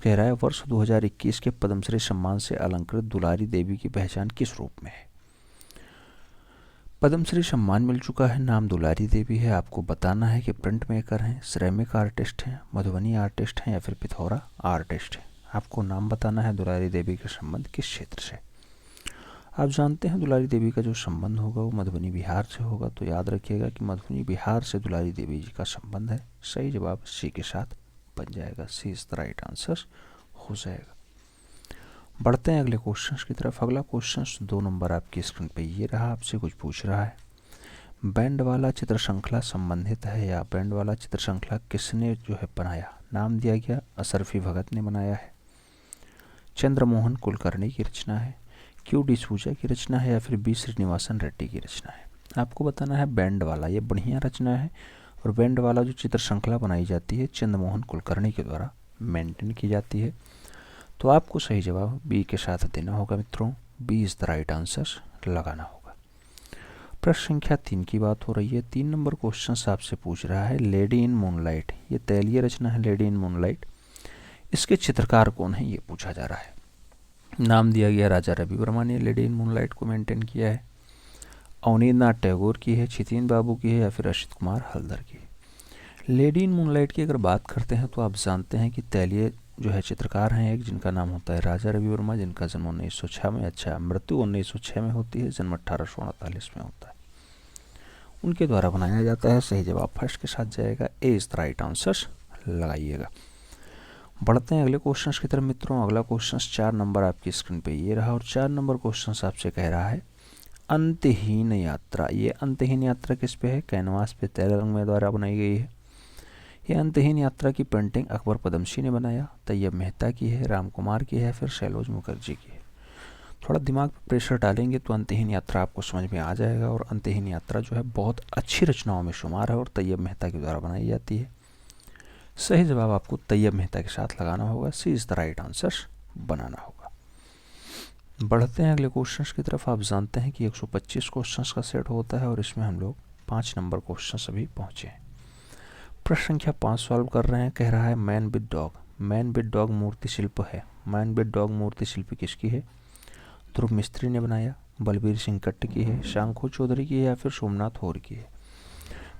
कह रहा है वर्ष 2021 के पद्मश्री सम्मान से अलंकृत दुलारी देवी की पहचान किस रूप में है। पद्मश्री सम्मान मिल चुका है, नाम दुलारी देवी है। आपको बताना है कि प्रिंट मेकर हैं, सिरेमिक आर्टिस्ट हैं, मधुबनी आर्टिस्ट हैं या फिर पिथौरा आर्टिस्ट हैं। आपको नाम बताना है दुलारी देवी के संबंध किस क्षेत्र से। आप जानते हैं दुलारी देवी का जो संबंध होगा वो मधुबनी बिहार से होगा, तो याद रखिएगा कि मधुबनी बिहार से दुलारी देवी जी का संबंध है। सही जवाब सी के साथ बन जाएगा, सी इज द राइट आंसर हो जाएगा। बढ़ते हैं अगले क्वेश्चन की तरफ। अगला क्वेश्चन 2 नंबर आपकी स्क्रीन पे ये रहा, आपसे कुछ पूछ रहा है बैंड वाला चित्र श्रृंखला संबंधित है या बैंड वाला चित्र श्रृंखला किसने जो है बनाया। नाम दिया गया असरफी भगत ने बनाया है, चंद्रमोहन कुलकर्णी की रचना है, क्यू डिसूजा की रचना है या फिर बी श्रीनिवासन रेड्डी की रचना है। आपको बताना है बैंड वाला, ये बढ़िया रचना है और बैंड वाला जो चित्र श्रृंखला बनाई जाती है चंद्रमोहन कुलकर्णी के द्वारा मेंटेन की जाती है। तो आपको सही जवाब बी के साथ देना होगा मित्रों, B is the right answer लगाना होगा। प्रश्न संख्या 3 की बात हो रही है। 3 नंबर क्वेश्चन आपसे पूछ रहा है लेडी इन मूनलाइट, ये तैलीय रचना है लेडी इन मूनलाइट, इसके चित्रकार कौन है ये पूछा जा रहा है। नाम दिया गया राजा रवि वर्मा ने लेडी इन मूनलाइट को मेंटेन किया है, अवनींद्रनाथ टैगोर की है, छितेन बाबू की है या फिर असित कुमार हल्दर की है। लेडी इन मूनलाइट की अगर बात करते हैं तो आप जानते हैं कि तैलीय जो है चित्रकार हैं एक, जिनका नाम होता है राजा रवि वर्मा, जिनका जन्म 1906 में, अच्छा मृत्यु 1906 में होती है, जन्म 1848 में होता है, उनके द्वारा बनाया जाता है। सही जवाब फर्स्ट के साथ जाएगा, ए इज द राइट आंसर लगाइएगा। बढ़ते हैं अगले क्वेश्चन की तरफ मित्रों। अगला क्वेश्चन 4 नंबर आपकी स्क्रीन पे ये रहा और 4 नंबर क्वेश्चन आपसे कह रहा है अंतहीन यात्रा। ये अंतहीन यात्रा किस पे है, कैनवास पे तैल रंग में द्वारा बनाई गई है। ये अंतहीन यात्रा की पेंटिंग अकबर पदमसी ने बनाया, तैयब मेहता की है, राम कुमार की है, फिर शैलोज मुखर्जी की है। थोड़ा दिमाग पर प्रेशर डालेंगे तो अंतहीन यात्रा आपको समझ में आ जाएगा और अंतहीन यात्रा जो है बहुत अच्छी रचनाओं में शुमार है और तैयब मेहता के द्वारा बनाई जाती है। सही जवाब आपको तैयब मेहता के साथ लगाना होगा, सी इज द राइट आंसर बनाना होगा। बढ़ते हैं अगले क्वेश्चन की तरफ। आप जानते हैं कि 125 क्वेश्चन का सेट होता है और इसमें हम लोग 5 नंबर क्वेश्चन अभी पहुंचे हैं। प्रश्न संख्या 5 सॉल्व कर रहे हैं। कह रहा है man with dog, man with dog मूर्ति शिल्प है। मैन विद डॉग मूर्ति शिल्प किसकी है। ध्रुव मिस्त्री ने बनाया, बलबीर सिंह कट्ट की है, शंखू चौधरी की है या फिर सोमनाथ होर की है।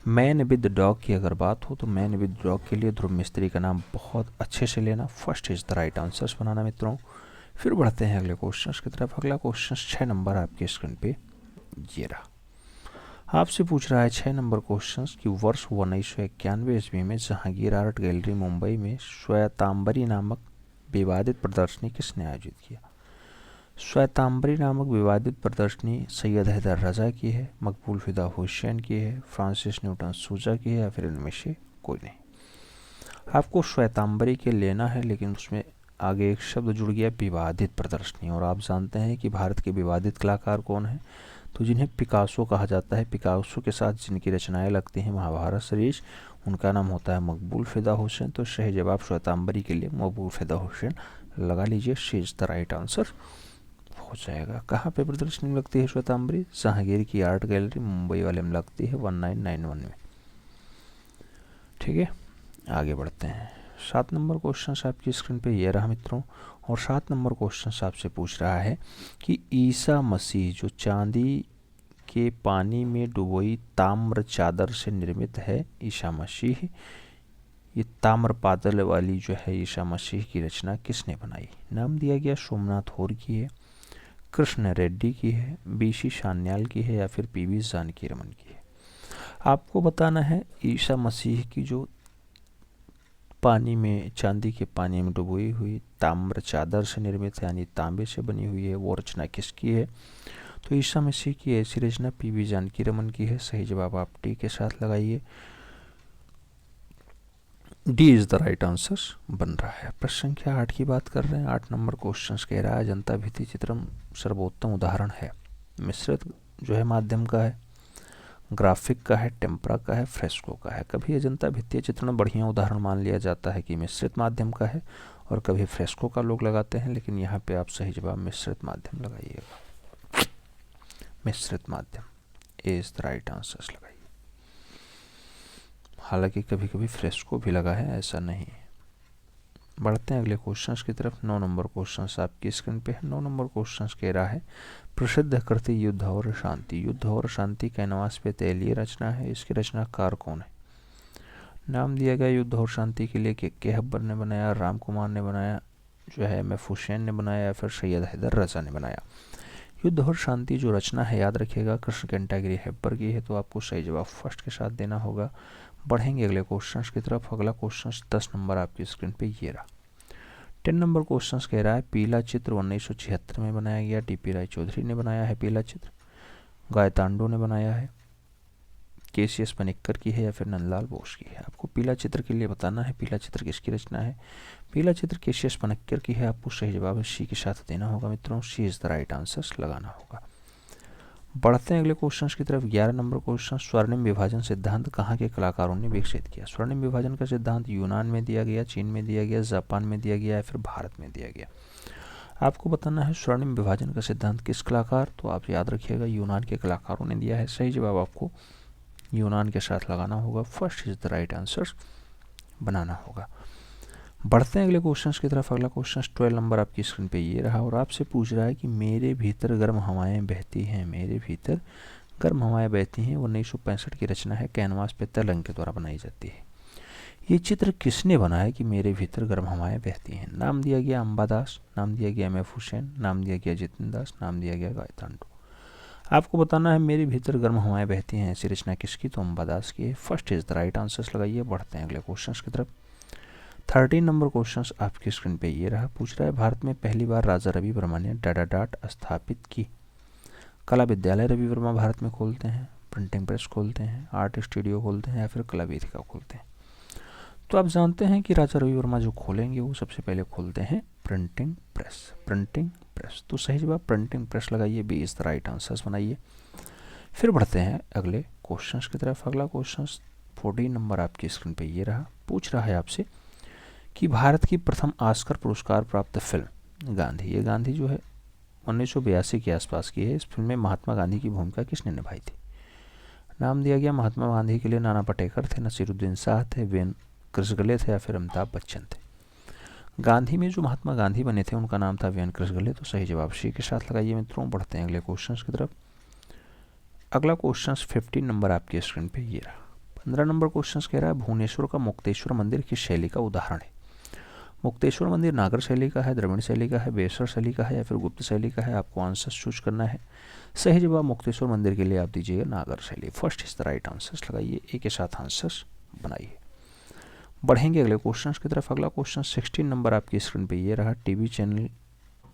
मैन विद डॉग की अगर बात हो तो मैन विद डॉग के लिए ध्रुव मिस्त्री का नाम बहुत अच्छे से लेना, first is the right answer बनाना मित्रों। फिर बढ़ते हैं अगले क्वेश्चन की तरफ। अगला क्वेश्चन 6 नंबर आपके स्क्रीन पे ये रहा। आपसे पूछ रहा है 6 नंबर क्वेश्चन कि वर्ष 1991 ईस्वी में जहांगीर आर्ट गैलरी मुंबई में श्वेतांबरी नामक विवादित प्रदर्शनी किसने आयोजित किया। श्वेतांबरी नामक विवादित प्रदर्शनी सैयद हैदर रजा की है, मकबूल फिदा हुसैन की है, फ्रांसिस न्यूटन सूजा की है या फिर इनमें से कोई नहीं। आपको श्वेतांबरी के लेना है लेकिन उसमें आगे एक शब्द जुड़ गया विवादित प्रदर्शनी, और आप जानते हैं कि भारत के विवादित कलाकार कौन हैं, तो जिन्हें पिकासो कहा जाता है, पिकासो के साथ जिनकी रचनाएं लगती हैं महाभारत सीरीज, उनका नाम होता है मकबूल फिदा हुसैन। तो सही जवाब श्वेतांबरी के लिए मकबूल फिदा हुसैन लगा लीजिए, she is the right answer हो जाएगा। कहाँ पे प्रदर्शनी लगती है श्वेतांबरी, जहांगीर की आर्ट गैलरी मुंबई वाले में लगती है 1991 में। ठीक है, आगे बढ़ते हैं। 7 नंबर क्वेश्चन आपकी स्क्रीन पे ये रहा मित्रों और 7 नंबर क्वेश्चन आपसे पूछ रहा है कि ईसा मसीह जो चांदी के पानी में डुबोई ताम्र चादर से निर्मित है, ईसा मसीह, ये ताम्र पातल वाली जो है ईसा मसीह की रचना किसने बनाई। नाम दिया गया सोमनाथ होर की है, कृष्ण रेड्डी की है, बीसी सान्याल की है या फिर पीवी जानकी रमन की है। आपको बताना है ईसा मसीह की जो पानी में, चांदी के पानी में डुबोई हुई ताम्र चादर से निर्मित यानी तांबे से बनी हुई है, वो रचना किसकी है। तो ईसा मसीह की ऐसी रचना पीवी जानकी रमन की है। सही जवाब आप टी के साथ लगाइए, D is the right answer बन रहा है। प्रश्न संख्या 8 की बात कर रहे हैं। 8 नंबर क्वेश्चन कह रहा है जनता भित्ति चित्रम सर्वोत्तम उदाहरण है। मिश्रित जो है माध्यम का है, ग्राफिक का है, टेम्परा का है, फ्रेस्को का है। कभी अजंता भित्तीय चित्रण बढ़िया उदाहरण मान लिया जाता है कि मिश्रित माध्यम का है और कभी फ्रेस्को का लोग लगाते हैं, लेकिन यहाँ पे आप सही जवाब मिश्रित माध्यम लगाइएगा, मिश्रित माध्यम, ए इज द राइट आंसर लगाइए। हालांकि कभी कभी फ्रेस्को भी लगा है, ऐसा नहीं, बढ़ते हैं अगले क्वेश्चंस की तरफ। 9 नंबर क्वेश्चंस आपकी स्क्रीन पे है। 9 नंबर क्वेश्चंस कह रहा है प्रसिद्ध कृति युद्ध और शांति। युद्ध और शांति कैनवास पे तैलीय रचना है, इसके रचनाकार कौन है? नाम दिया गया युद्ध और शांति के लिए के अकबर ने बनाया, राम कुमार ने बनाया, जो है एम एफ हुसैन ने बनाया, या फिर सैयद हैदर रजा ने बनाया। युद्ध और शांति जो रचना है याद रखिएगा कृष्ण कैंटागिरी हेब्बर की है, तो आपको सही जवाब फर्स्ट के साथ देना होगा। बढ़ेंगे अगले क्वेश्चन की तरफ। अगला क्वेश्चन 10 नंबर आपकी स्क्रीन पे ये रहा। 10 नंबर क्वेश्चन कह रहा है पीला चित्र 1976 में बनाया गया। टीपी राय चौधरी ने बनाया है पीला चित्र, गायतांडो ने बनाया है, केसीएस पनिक्कर की है, या फिर नंदलाल बोस की है। आपको पीला चित्र के लिए बताना है पीला चित्र किसकी रचना है। पीला चित्र केसीएस पनिक्कर की है। आपको सही जवाब सी के साथ देना होगा मित्रों। सी इज द राइट आंसर लगाना होगा। बढ़ते हैं अगले क्वेश्चन की तरफ। 11 नंबर क्वेश्चन स्वर्णिम विभाजन सिद्धांत कहाँ के कलाकारों ने विकसित किया? स्वर्णिम विभाजन का सिद्धांत यूनान में दिया गया, चीन में दिया गया, जापान में दिया गया, या फिर भारत में दिया गया। आपको बताना है स्वर्णिम विभाजन का सिद्धांत किस कलाकार, तो आप याद रखिएगा यूनान के कलाकारों ने दिया है। सही जवाब आपको यूनान के साथ लगाना होगा। First is the right answer बनाना होगा। बढ़ते हैं अगले क्वेश्चन की तरफ। अगला क्वेश्चन 12 नंबर आपकी स्क्रीन पे ये रहा और आपसे पूछ रहा है कि मेरे भीतर गर्म हवाएं बहती हैं। मेरे भीतर गर्म हवाएं बहती हैं 1965 की रचना है, कैनवास पे तलंग के द्वारा बनाई जाती है। ये चित्र किसने बनाया कि मेरे भीतर गर्म हवाएं बहती हैं? नाम दिया गया अंबादास, नाम दिया गया एम एफ हुसैन, नाम दिया गया जितिन दास, नाम दिया गया गायतांडो। आपको बताना है मेरे भीतर गर्म हवाएं बहती हैं ऐसी रचना किसकी, तो अंबादास की है। First is the right answer लगाइए। बढ़ते हैं अगले क्वेश्चन की तरफ। 13 नंबर क्वेश्चन आपकी स्क्रीन पे ये रहा। पूछ रहा है भारत में पहली बार राजा रवि वर्मा ने डाटाडाट स्थापित की। कला विद्यालय रवि वर्मा भारत में खोलते हैं, प्रिंटिंग प्रेस खोलते हैं, आर्ट स्टूडियो खोलते हैं, या फिर कला वेदिका खोलते हैं। तो आप जानते हैं कि राजा रवि वर्मा जो खोलेंगे वो सबसे पहले खोलते हैं प्रिंटिंग प्रेस। प्रिंटिंग प्रेस, तो सही जवाब प्रिंटिंग प्रेस लगाइए। B is the right answers बनाइए। फिर बढ़ते हैं अगले क्वेश्चन की तरफ। अगला क्वेश्चन 14 नंबर आपकी स्क्रीन पे ये रहा। पूछ रहा है आपसे कि भारत की प्रथम ऑस्कर पुरस्कार प्राप्त फिल्म गांधी, ये गांधी जो है 1982 के आसपास की है। इस फिल्म में महात्मा गांधी की भूमिका किसने निभाई थी? नाम दिया गया महात्मा गांधी के लिए नाना पाटेकर थे, नसीरुद्दीन शाह थे, वेन कृष्णगले थे, या फिर अमिताभ बच्चन थे। गांधी में जो महात्मा गांधी बने थे उनका नाम था वेन कृष्णगले, तो सही जवाब सी के साथ लगाइए मित्रों। बढ़ते हैं अगले क्वेश्चन की तरफ। अगला क्वेश्चन 15 नंबर आपकी स्क्रीन पे ये रहा। 15 नंबर क्वेश्चन कह रहा है भुवनेश्वर का मुक्तेश्वर मंदिर किस शैली का उदाहरण है? मुक्तेश्वर मंदिर नागर शैली का है, द्रविड़ शैली का है, बेसर शैली का है, या फिर गुप्त शैली का है। आपको आंसर चूज करना है। सही जवाब मुक्तेश्वर मंदिर के लिए आप दीजिएगा नागर शैली। First is the right answer लगाइए। ए के साथ आंसर बनाइए। बढ़ेंगे अगले क्वेश्चन की तरफ। अगला क्वेश्चन 16 नंबर आपकी स्क्रीन पे ये रहा। टीवी चैनल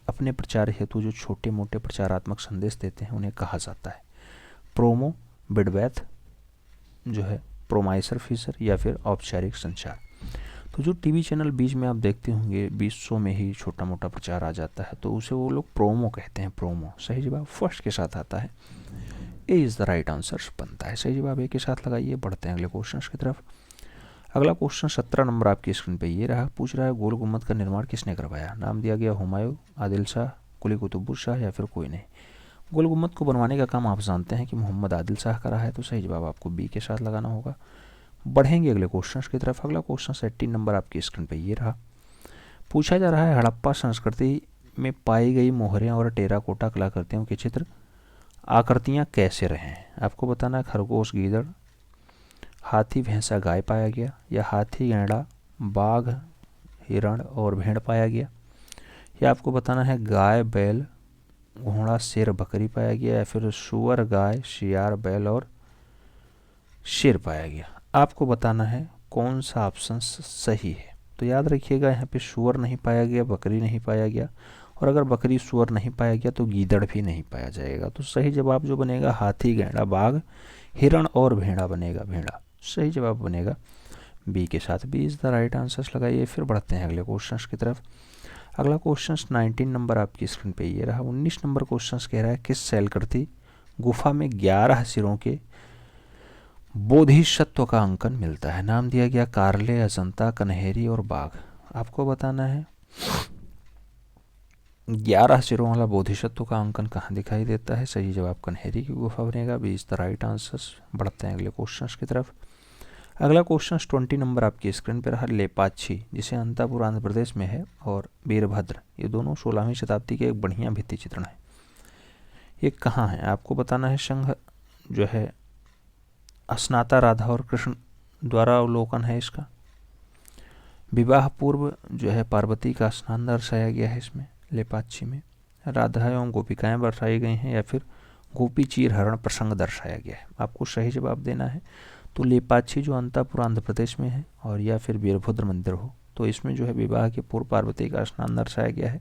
अपने प्रचार हेतु जो छोटे मोटे प्रचारात्मक संदेश देते हैं उन्हें कहा जाता है? प्रोमो, बिडबैथ, जो है प्रोमाइसर फीचर, या फिर औपचारिक संचार। तो जो टीवी चैनल बीच में आप देखते होंगे 20 में ही छोटा मोटा प्रचार आ जाता है, तो उसे वो लोग प्रोमो कहते हैं। प्रोमो सही जवाब फर्स्ट के साथ आता है। ए इज द राइट आंसर बनता है। सही जवाब ए के साथ लगाइए। बढ़ते हैं अगले क्वेश्चन की तरफ। अगला क्वेश्चन 17 नंबर आपकी स्क्रीन पे ये रहा। पूछ रहा है गोल गुम्बद का निर्माण किसने करवाया? नाम दिया गया हुमायूं, आदिल शाह, कुली कुतुबुर शाह, या फिर कोई नहीं। गोल गुम्बद को बनवाने का काम आप जानते हैं कि मोहम्मद आदिल शाह का रहा है, तो सही जवाब आपको बी के साथ लगाना होगा। बढ़ेंगे अगले क्वेश्चन की तरफ। अगला क्वेश्चन 18 नंबर आपकी स्क्रीन पे ये रहा। पूछा जा रहा है हड़प्पा संस्कृति में पाई गई मोहरें और टेराकोटा कलाकृतियों के चित्र आकृतियाँ कैसे रहे हैं? आपको बताना है खरगोश, गीदड़, हाथी, भैंसा, गाय पाया गया, या हाथी, गैंडा, बाघ, हिरण और भेड़ पाया गया, या आपको बताना है गाय, बैल, घोड़ा, शेर, बकरी पाया गया, या फिर सुअर, गाय, शियार, बैल और शेर पाया गया। आपको बताना है कौन सा ऑप्शन सही है। तो याद रखिएगा यहाँ पे सुअर नहीं पाया गया, बकरी नहीं पाया गया, और अगर बकरी सुअर नहीं पाया गया तो गीदड़ भी नहीं पाया जाएगा। तो सही जवाब जो बनेगा हाथी, गैंडा, बाघ, हिरण और भेड़ा बनेगा। भेड़ा सही जवाब बनेगा बी के साथ। B is the right answer लगाइए। फिर बढ़ते हैं अगले क्वेश्चन की तरफ। अगला क्वेश्चन 19 नंबर आपकी स्क्रीन पे ये रहा। 19 नंबर क्वेश्चन कह रहा है किस शैलकृति गुफा में 11 सिरों के बोधिसत्व का अंकन मिलता है? नाम दिया गया कार्ले, अजंता, कन्हेरी और बाघ। आपको बताना है 11 सिरों वाला बोधिसत्व का अंकन कहाँ दिखाई देता है? सही जवाब कन्हेरी की गुफा बनेगा। B is the right answer. बढ़ते हैं अगले क्वेश्चन की तरफ। अगला क्वेश्चन 20 नंबर आपकी स्क्रीन पर रहा। लेपाक्षी, जिसे अंतापुर आंध्र प्रदेश में है, और वीरभद्र, ये दोनों 16वीं शताब्दी के एक बढ़िया भित्ति चित्रण है। ये कहाँ है आपको बताना है। संघ जो है स्नाता राधा और कृष्ण द्वारा अवलोकन है इसका। विवाह पूर्व जो है पार्वती का स्नान दर्शाया गया है इसमें लेपाक्षी में। राधा एवं गोपिकाएं दर्शाई गई हैं, या फिर गोपी चीर हरण प्रसंग दर्शाया गया है। आपको सही जवाब देना है। तो लेपाक्षी जो अंतापुर आंध्र प्रदेश में है, और या फिर वीरभद्र मंदिर हो, तो इसमें जो है विवाह के पूर्व पार्वती का स्नान दर्शाया गया है।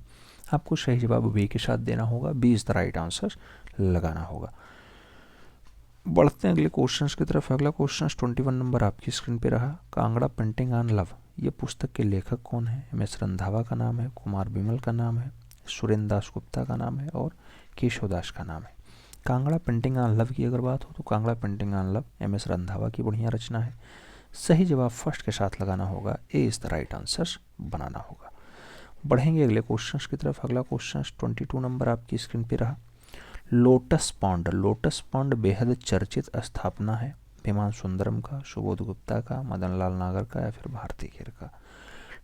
आपको सही जवाब बी के साथ देना होगा। B is the right answer लगाना होगा। बढ़ते हैं अगले क्वेश्चंस की तरफ। अगला क्वेश्चन 21 नंबर आपकी स्क्रीन पे रहा। कांगड़ा पेंटिंग ऑन लव, ये पुस्तक के लेखक कौन है। एम.एस. रंधावा का नाम है, कुमार बिमल का नाम है, सुरेंद्र दास गुप्ता का नाम है, और केशव दास का नाम है। कांगड़ा पेंटिंग ऑन लव की अगर बात हो तो Kangra painting on love M S. Randhawa की बढ़िया रचना है। सही जवाब फर्स्ट के साथ लगाना होगा। ए इज द राइट आंसर बनाना होगा। बढ़ेंगे अगले क्वेश्चंस की तरफ। अगला क्वेश्चन 22 नंबर आपकी स्क्रीन पे रहा। लोटस पॉन्ड, लोटस पॉन्ड बेहद चर्चित स्थापना है। विमान सुंदरम का, सुबोध गुप्ता का, मदन लाल नागर का, या फिर भारती खेर का।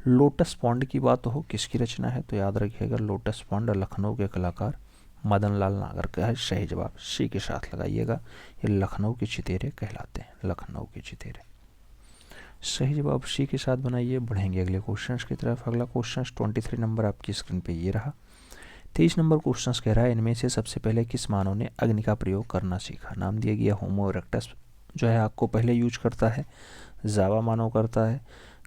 लोटस पॉन्ड की बात हो किसकी रचना है, तो याद रखिएगा लोटस पॉन्ड लखनऊ के कलाकार मदन लाल नागर का है। सही जवाब सी के साथ लगाइएगा। ये लखनऊ के चितेरे कहलाते हैं, लखनऊ के चितेरे। सही जवाब सी के साथ बनाइए। बढ़ेंगे अगले क्वेश्चन की तरफ। अगला क्वेश्चन 23 नंबर आपकी स्क्रीन पे ये रहा। 23 नंबर क्वेश्चन कह रहा है, इनमें से सबसे पहले किस मानव ने अग्नि का प्रयोग करना सीखा। नाम दिया गया होमो इरेक्टस जो है आपको पहले यूज करता है, जावा मानव करता है,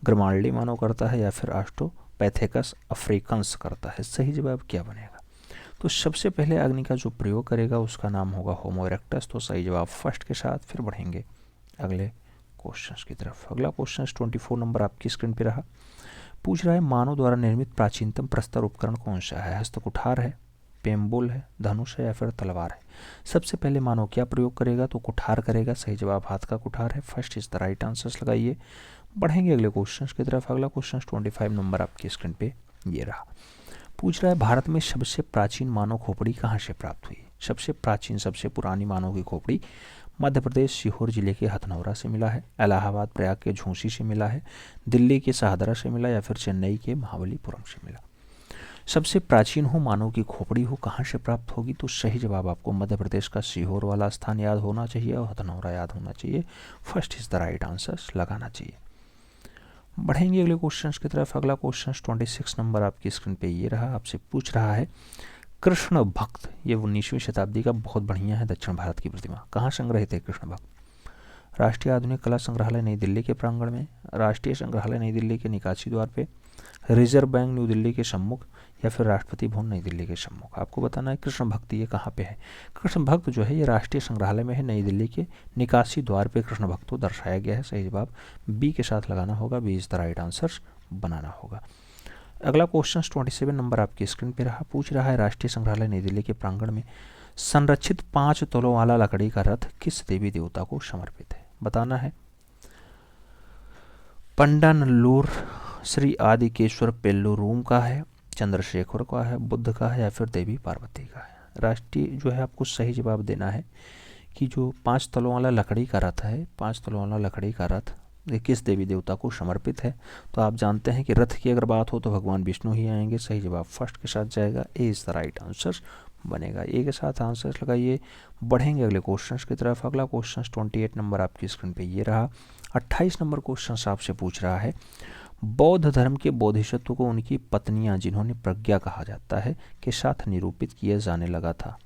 ग्रमाल्डी मानव करता है, या फिर ऑस्ट्रोपैथेकस अफ्रीकन्स करता है। सही जवाब क्या बनेगा। तो सबसे पहले अग्नि का जो प्रयोग करेगा उसका नाम होगा होमो इरेक्टस। तो सही जवाब फर्स्ट के साथ। फिर बढ़ेंगे अगले क्वेश्चन की तरफ। अगला क्वेश्चन 24 नंबर आपकी स्क्रीन पे रहा। पूछ रहा है मानव द्वारा निर्मित प्राचीनतम प्रस्तर उपकरण कौन सा है। हस्तकुठार है, पेम्बुल है, धनुष है, या फिर तलवार है। सबसे पहले मानव क्या प्रयोग करेगा, तो कुठार करेगा। सही जवाब हाथ का कुठार है। First is the right answer लगाइए। बढ़ेंगे अगले क्वेश्चन की तरफ। अगला क्वेश्चन 25 नंबर आपकी स्क्रीन पे ये रहा। पूछ रहा है भारत में सबसे प्राचीन मानव खोपड़ी कहाँ से प्राप्त हुई। सबसे प्राचीन, सबसे पुरानी मानव की खोपड़ी मध्य प्रदेश सीहोर जिले के हथनौरा से मिला है, इलाहाबाद प्रयाग के झूंसी से मिला है, दिल्ली के शाहदरा से मिला, या फिर चेन्नई के महाबलीपुरम से मिला। सबसे प्राचीन हो मानव की खोपड़ी हो कहाँ से प्राप्त होगी, तो सही जवाब आपको मध्य प्रदेश का सीहोर वाला स्थान याद होना चाहिए और हथनौरा याद होना चाहिए। First is the right answer लगाना चाहिए। बढ़ेंगे अगले क्वेश्चन की तरफ। अगला क्वेश्चन 26 नंबर आपकी स्क्रीन पे ये रहा। आपसे पूछ रहा है कृष्ण भक्त, ये 19वीं शताब्दी का बहुत बढ़िया है दक्षिण भारत की प्रतिमा। कहाँ संग्रहित है कृष्ण भक्त। राष्ट्रीय आधुनिक कला संग्रहालय नई दिल्ली के प्रांगण में, राष्ट्रीय संग्रहालय नई दिल्ली के निकासी द्वार पे, रिजर्व बैंक न्यू दिल्ली के सम्मुख, या फिर राष्ट्रपति भवन नई दिल्ली के सम्मुख। आपको बताना है कृष्ण भक्त ये कहाँ पे है। कृष्ण भक्त जो है ये राष्ट्रीय संग्रहालय में है, नई दिल्ली के निकासी द्वार पे कृष्ण भक्त को दर्शाया गया है। सही जवाब बी के साथ लगाना होगा। B is the right answer बनाना होगा। अगला क्वेश्चन 27 नंबर आपकी स्क्रीन पे रहा। पूछ रहा है राष्ट्रीय संग्रहालय नई दिल्ली के प्रांगण में संरक्षित 5 तलों वाला लकड़ी का रथ किस देवी देवता को समर्पित है। बताना है। पंडानल्लूर, श्री आदिकेश्वर पेल्लूरूम का है, चंद्रशेखर का है, बुद्ध का है, या फिर देवी पार्वती का है। राष्ट्रीय जो है आपको सही जवाब देना है कि जो 5 तलों वाला लकड़ी का रथ है, 5 तलों वाला लकड़ी का रथ ये किस देवी देवता को समर्पित है। तो आप जानते हैं कि रथ की अगर बात हो तो भगवान विष्णु ही आएंगे। सही जवाब फर्स्ट के साथ जाएगा। ए इज द राइट आंसर बनेगा। ए के साथ आंसर लगाइए। बढ़ेंगे अगले क्वेश्चन की तरफ। अगला क्वेश्चन 28 नंबर आपकी स्क्रीन पे ये रहा। 28 नंबर क्वेश्चन आपसे पूछ रहा है बौद्ध धर्म के बोधिसत्व को उनकी पत्नियां, जिन्होंने प्रज्ञा कहा जाता है, के साथ निरूपित किया जाने लगा था।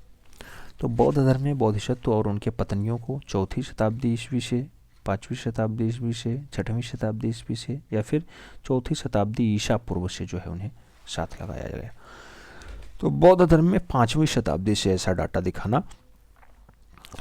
तो बौद्ध धर्म में बोधिसत्व और उनके पत्नियों को 4वीं शताब्दी ईस्वी से, 5वीं शताब्दी ईस्वी से, 6वीं शताब्दी ईस्वी से, या फिर 4वीं शताब्दी ईसा पूर्व से जो है उन्हें साथ लगाया गया। तो बौद्ध धर्म में 5वीं शताब्दी से ऐसा डाटा दिखाना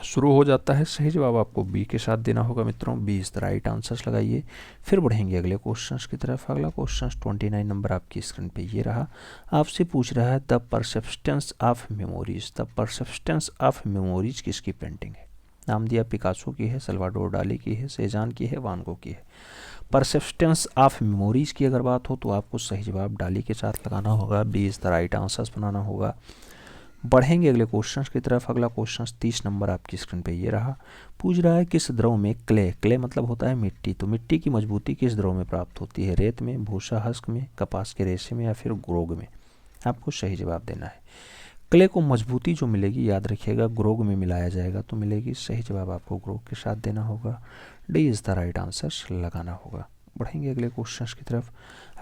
शुरू हो जाता है। सही जवाब आपको बी के साथ देना होगा मित्रों। B is the right answer लगाइए। फिर बढ़ेंगे अगले क्वेश्चंस की तरफ। अगला क्वेश्चन 29 नंबर आपकी स्क्रीन पे ये रहा। आपसे पूछ रहा है the perceptance of memories, the perceptance of memories किसकी पेंटिंग है। नाम दिया पिकासो की है, सल्वाडोर डाली की है, सेजान की है, वान गो की है। परसेप्टेंस ऑफ मेमोरीज की अगर बात हो तो आपको सही जवाब डाली के साथ लगाना होगा। B is the right answer बनाना होगा। बढ़ेंगे अगले क्वेश्चन की तरफ। अगला क्वेश्चन 30 नंबर आपकी स्क्रीन पे ये रहा। पूछ रहा है किस द्रव में क्ले मतलब होता है मिट्टी, तो मिट्टी की मजबूती किस द्रव में प्राप्त होती है? रेत में, भूसा हस्क में, कपास के रेशे में या फिर ग्रोग में? आपको सही जवाब देना है। क्ले को मजबूती जो मिलेगी याद रखिएगा ग्रोग में मिलाया जाएगा तो मिलेगी। सही जवाब आपको ग्रोग के साथ देना होगा। D is the right answer लगाना होगा। बढ़ेंगे अगले क्वेश्चन की तरफ।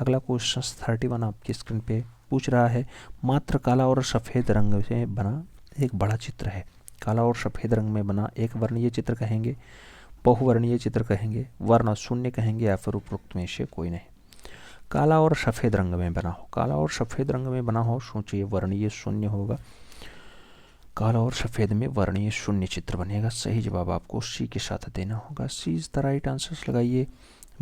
अगला क्वेश्चन 31 आपकी स्क्रीन पे पूछ रहा है मात्र काला और सफ़ेद रंग से बना एक बड़ा चित्र है। काला और सफ़ेद रंग में बना एक वर्णीय चित्र कहेंगे, बहुवर्णीय चित्र कहेंगे, वर्ण शून्य कहेंगे या फिर उपरोक्त में से कोई नहीं। काला और सफ़ेद रंग में बना हो, काला और सफ़ेद रंग में बना हो, सोचिए वर्णीय शून्य होगा। काला और सफ़ेद में वर्णीय शून्य चित्र बनेगा। सही जवाब आपको सी के साथ देना होगा। सी इज़ द राइट आंसर लगाइए।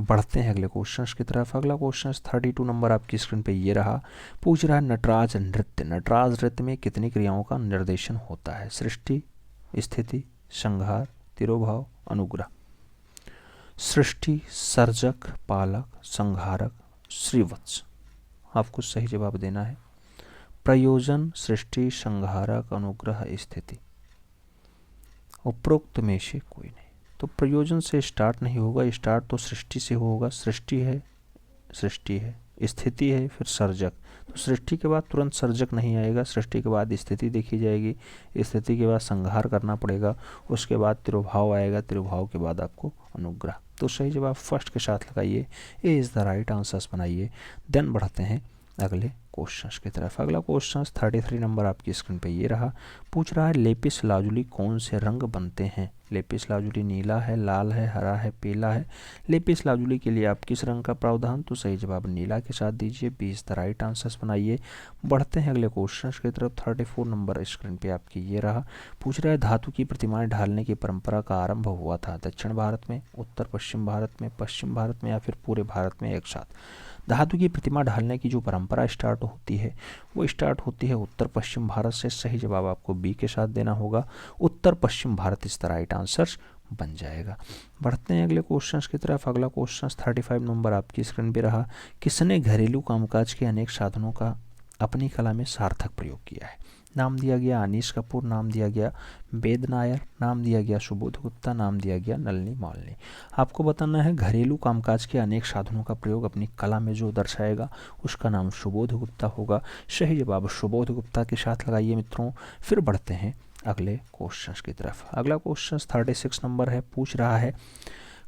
बढ़ते हैं अगले क्वेश्चन की तरफ। अगला क्वेश्चन 32 नंबर आपकी स्क्रीन पे ये रहा। पूछ रहा है नटराज नृत्य, नटराज नृत्य में कितनी क्रियाओं का निर्देशन होता है? सृष्टि, स्थिति, संहार, तिरोभाव, अनुग्रह। सृष्टि, सर्जक, पालक, संहारक, श्रीवत्स। आपको सही जवाब देना है। प्रयोजन, सृष्टि, संहारक, अनुग्रह, स्थिति। उपरोक्त में से कोई नहीं। तो प्रयोजन से स्टार्ट नहीं होगा, स्टार्ट तो सृष्टि से होगा। सृष्टि है, स्थिति है, फिर सर्जक। तो सृष्टि के बाद तुरंत सर्जक नहीं आएगा, सृष्टि के बाद स्थिति देखी जाएगी, स्थिति के बाद संहार करना पड़ेगा, उसके बाद तिरोभाव आएगा, तिरोभाव के बाद आपको अनुग्रह। तो सही जवाब फर्स्ट के साथ लगाइए। A is the right answers बनाइए। देन बढ़ते हैं अगले क्वेश्चन की तरफ। अगला क्वेश्चन 33 नंबर आपकी स्क्रीन पे ये रहा। पूछ रहा है लेपिस लाजुली कौन से रंग बनते हैं? लेपिस लाजुली नीला है, लाल है, हरा है, पीला है। लेपिस लाजुली के लिए आप किस रंग का प्रावधान? तो सही जवाब नीला के साथ दीजिए। 20 द राइट आंसर्स बनाइए। बढ़ते हैं अगले क्वेश्चन की तरफ। 34 नंबर स्क्रीन पे आपकी ये रहा। पूछ रहा है धातु की प्रतिमाएं ढालने की परंपरा का आरंभ हुआ था दक्षिण भारत में, उत्तर पश्चिम भारत में, पश्चिम भारत में या फिर पूरे भारत में एक साथ? धातु की प्रतिमा ढालने की जो परंपरा स्टार्ट होती है वो स्टार्ट होती है उत्तर पश्चिम भारत से। सही जवाब आपको बी के साथ देना होगा। उत्तर पश्चिम भारत इस राइट आंसर बन जाएगा। बढ़ते हैं अगले क्वेश्चन की तरफ। अगला क्वेश्चन 35 नंबर आपकी स्क्रीन पे रहा। किसने घरेलू कामकाज के अनेक साधनों का अपनी कला में सार्थक प्रयोग किया है? नाम दिया गया अनीश कपूर, नाम दिया गया वेद नायर, नाम दिया गया सुबोध गुप्ता, नाम दिया गया नलिनी मालनी। आपको बताना है घरेलू कामकाज के अनेक साधनों का प्रयोग अपनी कला में जो दर्शाएगा उसका नाम सुबोध गुप्ता होगा। सही जवाब सुबोध गुप्ता के साथ लगाइए मित्रों। फिर बढ़ते हैं अगले क्वेश्चन की तरफ। अगला क्वेश्चन 36 नंबर है। पूछ रहा है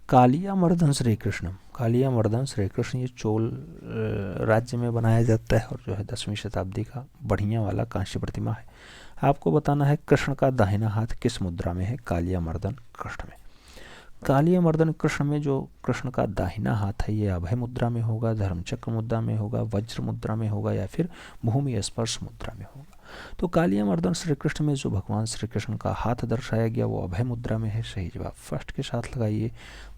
कालियामर्दन श्री कृष्ण, कालियामर्दन श्री कृष्ण ये चोल राज्य में बनाया जाता है और जो है 10वीं शताब्दी का बढ़िया वाला कांस्य प्रतिमा है। आपको बताना है कृष्ण का दाहिना हाथ किस मुद्रा में है? कालियामर्दन कृष्ण में। कालियामर्दन कृष्ण में जो कृष्ण का दाहिना हाथ है ये अभय मुद्रा में होगा, धर्मचक्र मुद्रा में होगा, वज्र मुद्रा में होगा या फिर भूमि स्पर्श मुद्रा में होगा। तो कालियामर्दन श्री कृष्ण में जो भगवान श्री कृष्ण का हाथ दर्शाया गया वो अभय मुद्रा में है। सही जवाब फर्स्ट के साथ लगाइए।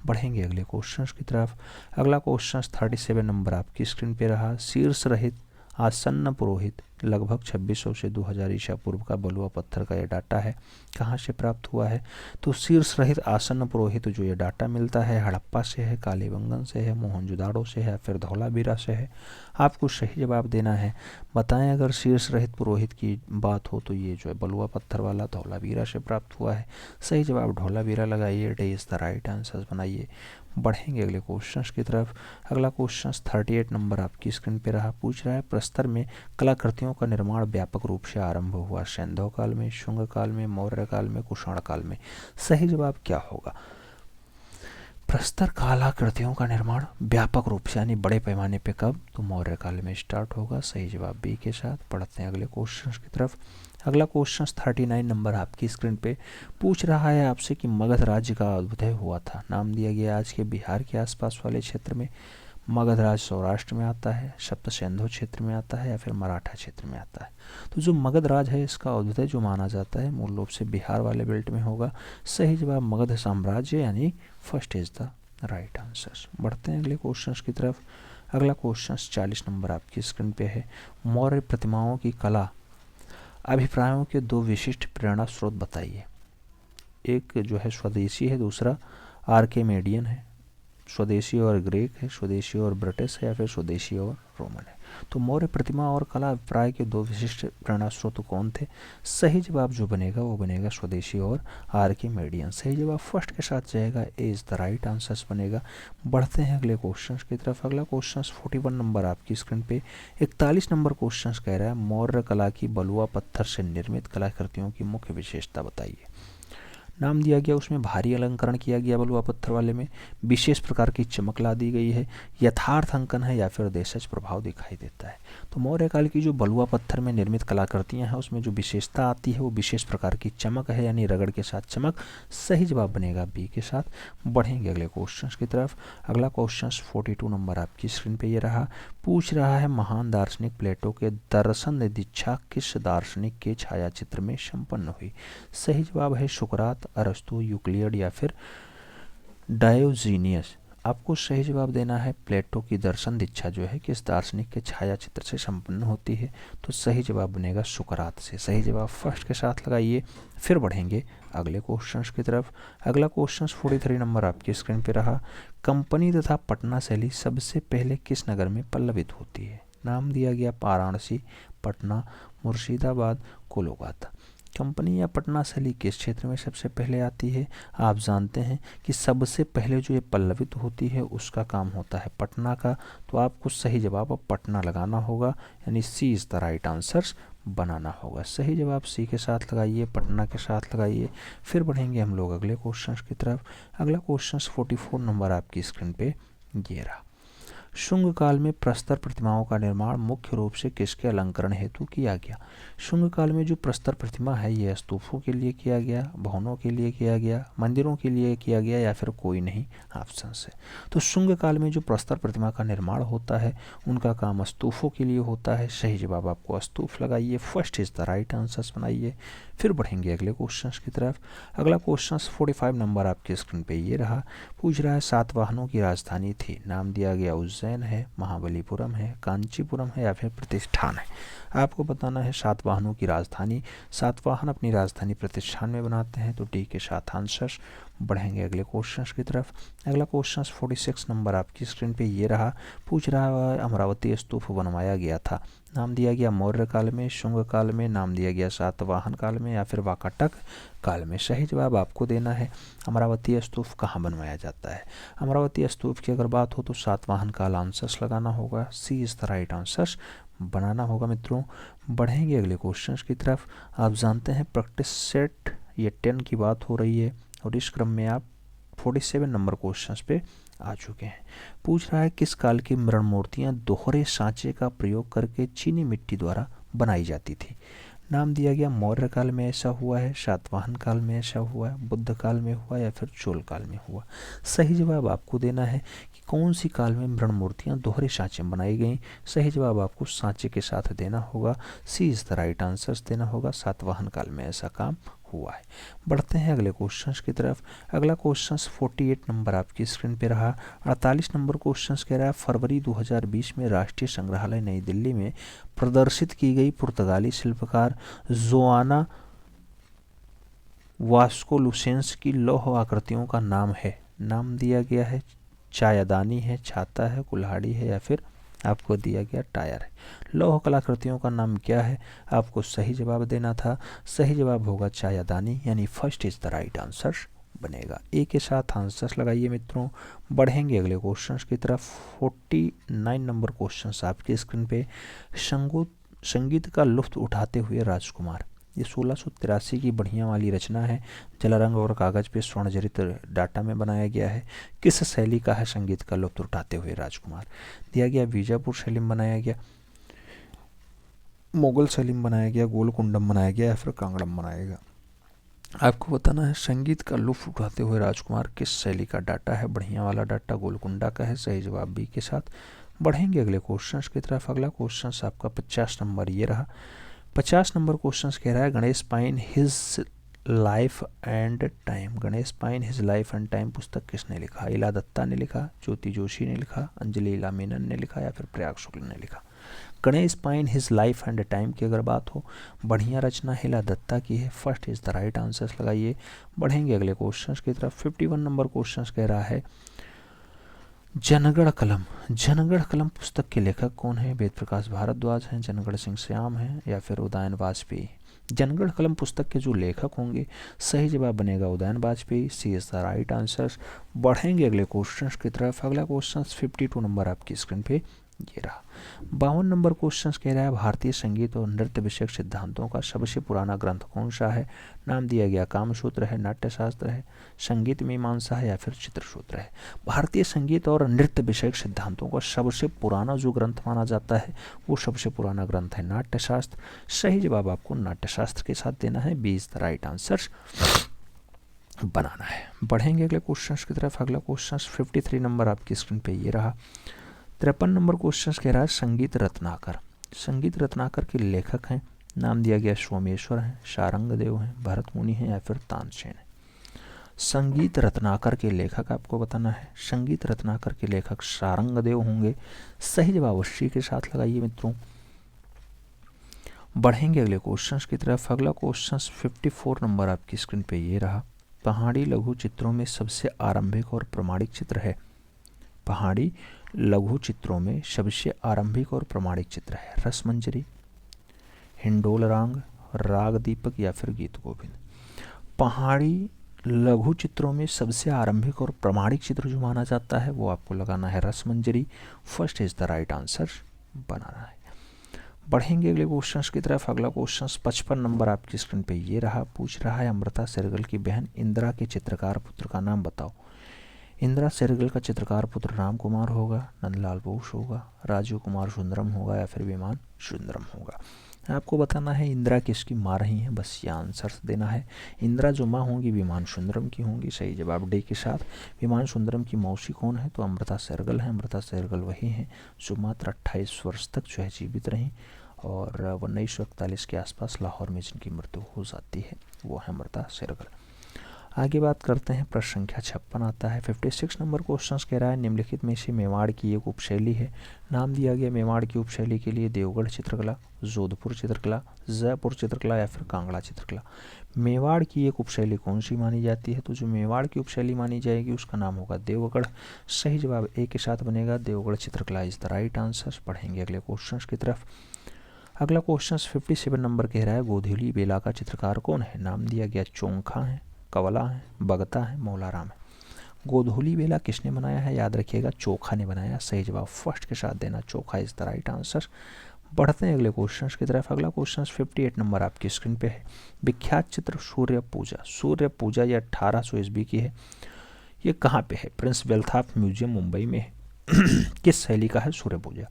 बढ़ेंगे अगले क्वेश्चन की तरफ। अगला क्वेश्चन 37 नंबर आपकी स्क्रीन पे रहा। शीर्ष रहित आसन्न पुरोहित लगभग 2600 से 2000 ईसा पूर्व का बलुआ पत्थर का यह डाटा है, कहाँ से प्राप्त हुआ है? तो शीर्ष रहित आसन्न पुरोहित जो ये डाटा मिलता है हड़प्पा से है, कालीबंगन से है, मोहनजोदाड़ो से है, फिर धौलावीरा से है। आपको सही जवाब देना है। बताएं अगर शीर्ष रहित पुरोहित की बात हो तो ये जो है बलुआ पत्थर वाला धौलावीरा से प्राप्त हुआ है। सही जवाब धौलावीरा लगाइए। Day is the right answer बनाइए। बढ़ेंगे अगले क्वेश्चन की तरफ। अगला क्वेश्चन 38 नंबर आपकी स्क्रीन पे रहा। पूछ रहा है प्रस्तर में कलाकृतियों का निर्माण व्यापक रूप से आरंभ हुआ सैंधव काल में, शुंग काल में, मौर्य काल में, कुषाण काल में? सही जवाब क्या होगा? प्रस्तर कलाकृतियों का निर्माण व्यापक रूप से यानी बड़े पैमाने पे कब? तो मौर्य काल में स्टार्ट होगा। सही जवाब बी के साथ। पढ़ते हैं अगले क्वेश्चन की तरफ। अगला क्वेश्चन 39 नंबर आपकी स्क्रीन पे पूछ रहा है आपसे कि मगध राज्य का उदय हुआ था। नाम दिया गया आज के बिहार के आसपास वाले क्षेत्र में। मगध राज्य सौराष्ट्र में आता है, सप्त सिंधु क्षेत्र में आता है या फिर मराठा क्षेत्र में आता है? तो जो मगध राज है इसका उदय जो माना जाता है मूल रूप से बिहार वाले बेल्ट में होगा। सही जवाब मगध साम्राज्य यानी first is the right answer. बढ़ते हैं अगले क्वेश्चन की तरफ। अगला क्वेश्चन 40 नंबर आपकी स्क्रीन पे है। मौर्य प्रतिमाओं की कला अभिप्रायों के दो विशिष्ट प्रेरणा स्रोत बताइए। एक जो है स्वदेशी है, दूसरा आर्किमेडियन है। स्वदेशी और ग्रीक है, स्वदेशी और ब्रिटिश है या फिर स्वदेशी और रोमन है? तो मौर्य प्रतिमा और कला अभिप्राय के दो विशिष्ट प्रेरणा स्रोत कौन थे? सही जवाब जो बनेगा वो बनेगा स्वदेशी और आर्किमेडियन। सही जवाब फर्स्ट के साथ जाएगा, ए इज द राइट आंसर बनेगा। बढ़ते हैं अगले क्वेश्चन की तरफ। अगला क्वेश्चन 41 नंबर आपकी स्क्रीन पे। 41 नंबर क्वेश्चन कह रहा है मौर्य कला की बलुआ पत्थर से निर्मित कलाकृतियों की मुख्य विशेषता बताइए। नाम दिया गया, उसमें भारी अलंकरण किया गया बलुआ पत्थर वाले में, विशेष प्रकार की चमक ला दी गई है, यथार्थ अंकन है या फिर देशज प्रभाव दिखाई देता है। तो मौर्य काल की जो बलुआ पत्थर में निर्मित कलाकृतियां हैं उसमें जो विशेषता आती है वो विशेष प्रकार की चमक है, यानी रगड़ के साथ चमक। सही जवाब बनेगा बी के साथ। बढ़ेंगे अगले क्वेश्चन की तरफ। अगला क्वेश्चन 42 नंबर आपकी स्क्रीन पे ये रहा। पूछ रहा है महान दार्शनिक प्लेटो के दर्शन दीक्षा किस दार्शनिक के छायाचित्र में संपन्न हुई? सही जवाब है सुकरात, अरस्तु, यूक्लिड या फिर डायोजीनियस। आपको सही जवाब देना है प्लेटो की दर्शन दीक्षा जो है किस दार्शनिक के छायाचित्र से संपन्न होती है? तो सही जवाब बनेगा सुकरात से। सही जवाब फर्स्ट के साथ लगाइए। फिर बढ़ेंगे अगले क्वेश्चन की तरफ। अगला क्वेश्चन 43 नंबर आपकी स्क्रीन पे रहा। कंपनी तथा पटना शैली सबसे पहले किस नगर में पल्लवित होती है? नाम दिया गया वाराणसी, पटना, मुर्शिदाबाद, कोलकाता। कंपनी या पटना शैली किस क्षेत्र में सबसे पहले आती है? आप जानते हैं कि सबसे पहले जो ये पल्लवित होती है उसका काम होता है पटना का। तो आपको सही जवाब अब पटना लगाना होगा, यानी सी इज़ द राइट आंसर बनाना होगा। सही जवाब सी के साथ लगाइए, पटना के साथ लगाइए। फिर बढ़ेंगे हम लोग अगले क्वेश्चन की तरफ। अगला क्वेश्चन 44 नंबर आपकी स्क्रीन पे ये रहा। शुंग काल में प्रस्तर प्रतिमाओं का निर्माण मुख्य रूप से किसके अलंकरण हेतु किया गया? शुंग काल में जो प्रस्तर प्रतिमा है ये स्तूपों के लिए किया गया, भवनों के लिए किया गया, मंदिरों के लिए किया गया या फिर कोई नहीं ऑप्शन से। तो शुंग काल में जो प्रस्तर प्रतिमा का निर्माण होता है उनका काम स्तूपों के लिए होता है। सही जवाब आपको स्तूप लगाइए, first is the right answer बनाइए। फिर बढ़ेंगे अगले क्वेश्चन की तरफ। अगला क्वेश्चन 45 नंबर आपके स्क्रीन पे ये रहा। पूछ रहा है सातवाहनों की राजधानी थी। नाम दिया गया उज्जैन है, महाबलीपुरम है, कांचीपुरम है या फिर प्रतिष्ठान है। आपको बताना है सातवाहनों की राजधानी। सातवाहन अपनी राजधानी प्रतिष्ठान में बनाते हैं, तो डी के साथ आंसर। बढ़ेंगे अगले क्वेश्चन की तरफ। अगला क्वेश्चन 46 नंबर आपकी स्क्रीन पे ये रहा। पूछ रहा है अमरावती स्तूप बनवाया गया था। नाम दिया गया मौर्य काल में, शुंग काल में, नाम दिया गया सातवाहन काल में या फिर वाकाटक काल में। सही जवाब आपको देना है अमरावती स्तूप कहाँ बनवाया जाता है। अमरावती स्तूप की अगर बात हो तो सातवाहन काल आंसर्स लगाना होगा, सी इज़ द राइट आंसर्स बनाना होगा मित्रों। बढ़ेंगे अगले क्वेश्चन की तरफ। आप जानते हैं प्रैक्टिस सेट ये 10 की बात हो रही है और इस क्रम में आप 47 नंबर क्वेश्चन पे आ चुके हैं। पूछ रहा है किस काल की मृण मूर्तियाँ दोहरे सांचे का प्रयोग करके चीनी मिट्टी द्वारा बनाई जाती थी? नाम दिया गया मौर्य काल में ऐसा हुआ है, सातवाहन काल में ऐसा हुआ है, बुद्ध काल में हुआ या फिर चोल काल में हुआ। सही जवाब आपको देना है कि कौन सी काल में मृण मूर्तियाँ दोहरे सांचे में बनाई गई। सही जवाब आपको सांचे के साथ देना होगा, सी इज़ द राइट आंसर देना होगा। सातवाहन काल में ऐसा काम हुआ है। बढ़ते हैं अगले क्वेश्चन की तरफ। अगला क्वेश्चन 48 नंबर आपकी स्क्रीन पे रहा। 48 नंबर क्वेश्चन कह रहा है फरवरी 2020 में राष्ट्रीय संग्रहालय नई दिल्ली में प्रदर्शित की गई पुर्तगाली शिल्पकार जोआना वास्कोलुसेंस की लौह आकृतियों का नाम है। नाम दिया गया है चायदानी है, छाता है, कुल्हाड़ी है या फिर आपको दिया गया टायर है। लौह कलाकृतियों का नाम क्या है? आपको सही जवाब देना था। सही जवाब होगा चायदानी, यानी first is the right answer बनेगा। ए के साथ आंसर्स लगाइए मित्रों। बढ़ेंगे अगले क्वेश्चन की तरफ। 49 नंबर क्वेश्चन आपकी स्क्रीन पे। संगीत का लुत्फ उठाते हुए राजकुमार, ये 1683 की बढ़िया वाली रचना है। जलारंग और कागज पे स्वर्णजड़ित डाटा में बनाया गया है। किस शैली का है संगीत का लुत्फ उठाते हुए राजकुमार? दिया गया बीजापुर शैली में बनाया गया, मुगल शैली में बनाया गया, गोलकुंडम बनाया गया या फिर कांगड़म बनाया गया। आपको बताना है संगीत का लुत्फ उठाते हुए राजकुमार किस शैली का डाटा है। बढ़िया वाला डाटा गोलकुंडा का है। सही जवाब बी के साथ। बढ़ेंगे अगले क्वेश्चन की तरफ। अगला क्वेश्चन आपका 50 नंबर ये रहा। 50 नंबर क्वेश्चन कह रहा है Ganesh pine his life and time. Ganesh pine his life and time पुस्तक किसने लिखा? इला दत्ता ने लिखा, ज्योति जोशी ने लिखा, अंजलि इला मेनन ने लिखा या फिर प्रयाग शुक्ल ने लिखा। Ganesh pine his life and time की अगर बात हो, बढ़िया रचना हिला दत्ता की है। First is the right answer लगाइए। बढ़ेंगे अगले क्वेश्चन की तरफ। 51 नंबर क्वेश्चन कह रहा है जनगण कलम, जनगण कलम पुस्तक के लेखक कौन है? वेद प्रकाश भारद्वाज हैं, जनगण सिंह श्याम हैं, या फिर उदयन वाजपेयी। जनगण कलम पुस्तक के जो लेखक होंगे, सही जवाब बनेगा उदयन वाजपेयी। सी इज द राइट आंसर। बढ़ेंगे अगले क्वेश्चन की तरफ। अगला क्वेश्चन 52 नंबर आपकी स्क्रीन पे ये रहा। 52 नंबर क्वेश्चन कह रहा है भारतीय संगीत और नृत्य विषयक सिद्धांतों का सबसे पुराना ग्रंथ कौन सा है? नाम दिया गया कामसूत्र है, नाट्यशास्त्र है, संगीत मीमांसा है, या फिर चित्रसूत्र है। भारतीय संगीत और नृत्य विषयक सिद्धांतों का सबसे पुराना जो ग्रंथ माना जाता है वो सबसे पुराना ग्रंथ है नाट्यशास्त्र। सही जवाब आपको नाट्यशास्त्र के साथ देना है। B is the right answer बनाना है। बढ़ेंगे अगले क्वेश्चन की तरफ। अगला क्वेश्चन 53 नंबर आपकी स्क्रीन पे ये रहा। 53 नंबर क्वेश्चन कह रहा है संगीत रत्नाकर। संगीत रत्नाकर के लेखक हैं, नाम दिया गया सोमेश्वर हैं, शारंगदेव हैं, भरत मुनि हैं, या फिर तानसेन है। संगीत रत्नाकर के लेखक आपको बताना है। संगीत रत्नाकर के लेखक शारंगदेव होंगे। सही जवाब सी के साथ लगाइए मित्रों। बढ़ेंगे अगले क्वेश्चन की तरफ। अगला क्वेश्चन 54 नंबर आपकी स्क्रीन पे ये रहा। पहाड़ी लघु चित्रों में सबसे आरंभिक और प्रमाणिक चित्र है। पहाड़ी लघु चित्रों में सबसे आरंभिक और प्रमाणिक चित्र है रसमंजरी, हिंडोल राग, राग दीपक, या फिर गीत गोविंद। पहाड़ी लघु चित्रों में सबसे आरंभिक और प्रमाणिक चित्र जो माना जाता है वो आपको लगाना है Rasamanjari. First is the right answer बनाना है। बढ़ेंगे अगले क्वेश्चन की तरफ। अगला क्वेश्चन 55 नंबर आपकी स्क्रीन पे ये रहा। पूछ रहा है अमृता शेरगिल की बहन इंदिरा के चित्रकार पुत्र का नाम बताओ। इंदिरा शेरगिल का चित्रकार पुत्र राम कुमार होगा, नंदलाल बोस होगा, राजीव कुमार सुंदरम होगा, या फिर विमान सुंदरम होगा। आपको बताना है इंदिरा किसकी माँ रही हैं, बस ये आंसर देना है। इंदिरा जो माँ होंगी विमान सुंदरम की होंगी। सही जवाब डी के साथ। विमान सुंदरम की मौसी कौन है? तो अमृता शेरगिल है। अमृता शेरगिल वही हैं जो मात्र 28 वर्ष तक जो है जीवित रहीं, और 1941 के आसपास लाहौर में जिनकी मृत्यु हो जाती है वो है अमृता शेरगिल। आगे बात करते हैं। प्रश्न संख्या 56 आता है। 56 नंबर क्वेश्चन कह रहा है निम्नलिखित में से मेवाड़ की एक उपशैली है। नाम दिया गया मेवाड़ की उपशैली के लिए देवगढ़ चित्रकला, जोधपुर चित्रकला, जयपुर चित्रकला, या फिर कांगड़ा चित्रकला। मेवाड़ की एक उपशैली कौन सी मानी जाती है? तो जो मेवाड़ की उपशैली मानी जाएगी उसका नाम होगा देवगढ़। सही जवाब ए के साथ बनेगा, देवगढ़ चित्रकला इज द राइट आंसर। पढ़ेंगे अगले क्वेश्चन की तरफ। अगला क्वेश्चन 57 नंबर कह रहा है गोधुली बेला का चित्रकार कौन है? नाम दिया गया चोंखा है, कवला है, बगता है, मौलाराम है। गोधुली बेला किसने बनाया है? याद रखिएगा चोखा ने बनाया। सही जवाब फर्स्ट के साथ देना, चोखा इज द राइट आंसर। बढ़ते हैं अगले क्वेश्चन की तरफ। अगला क्वेश्चन 58 नंबर आपकी स्क्रीन पे है। विख्यात चित्र सूर्य पूजा। सूर्य पूजा ये 1800 ईस्वी की है। ये कहाँ पे है? प्रिंस वेल्थऑफ म्यूजियम मुंबई में है। किस शैली का है सूर्य पूजा?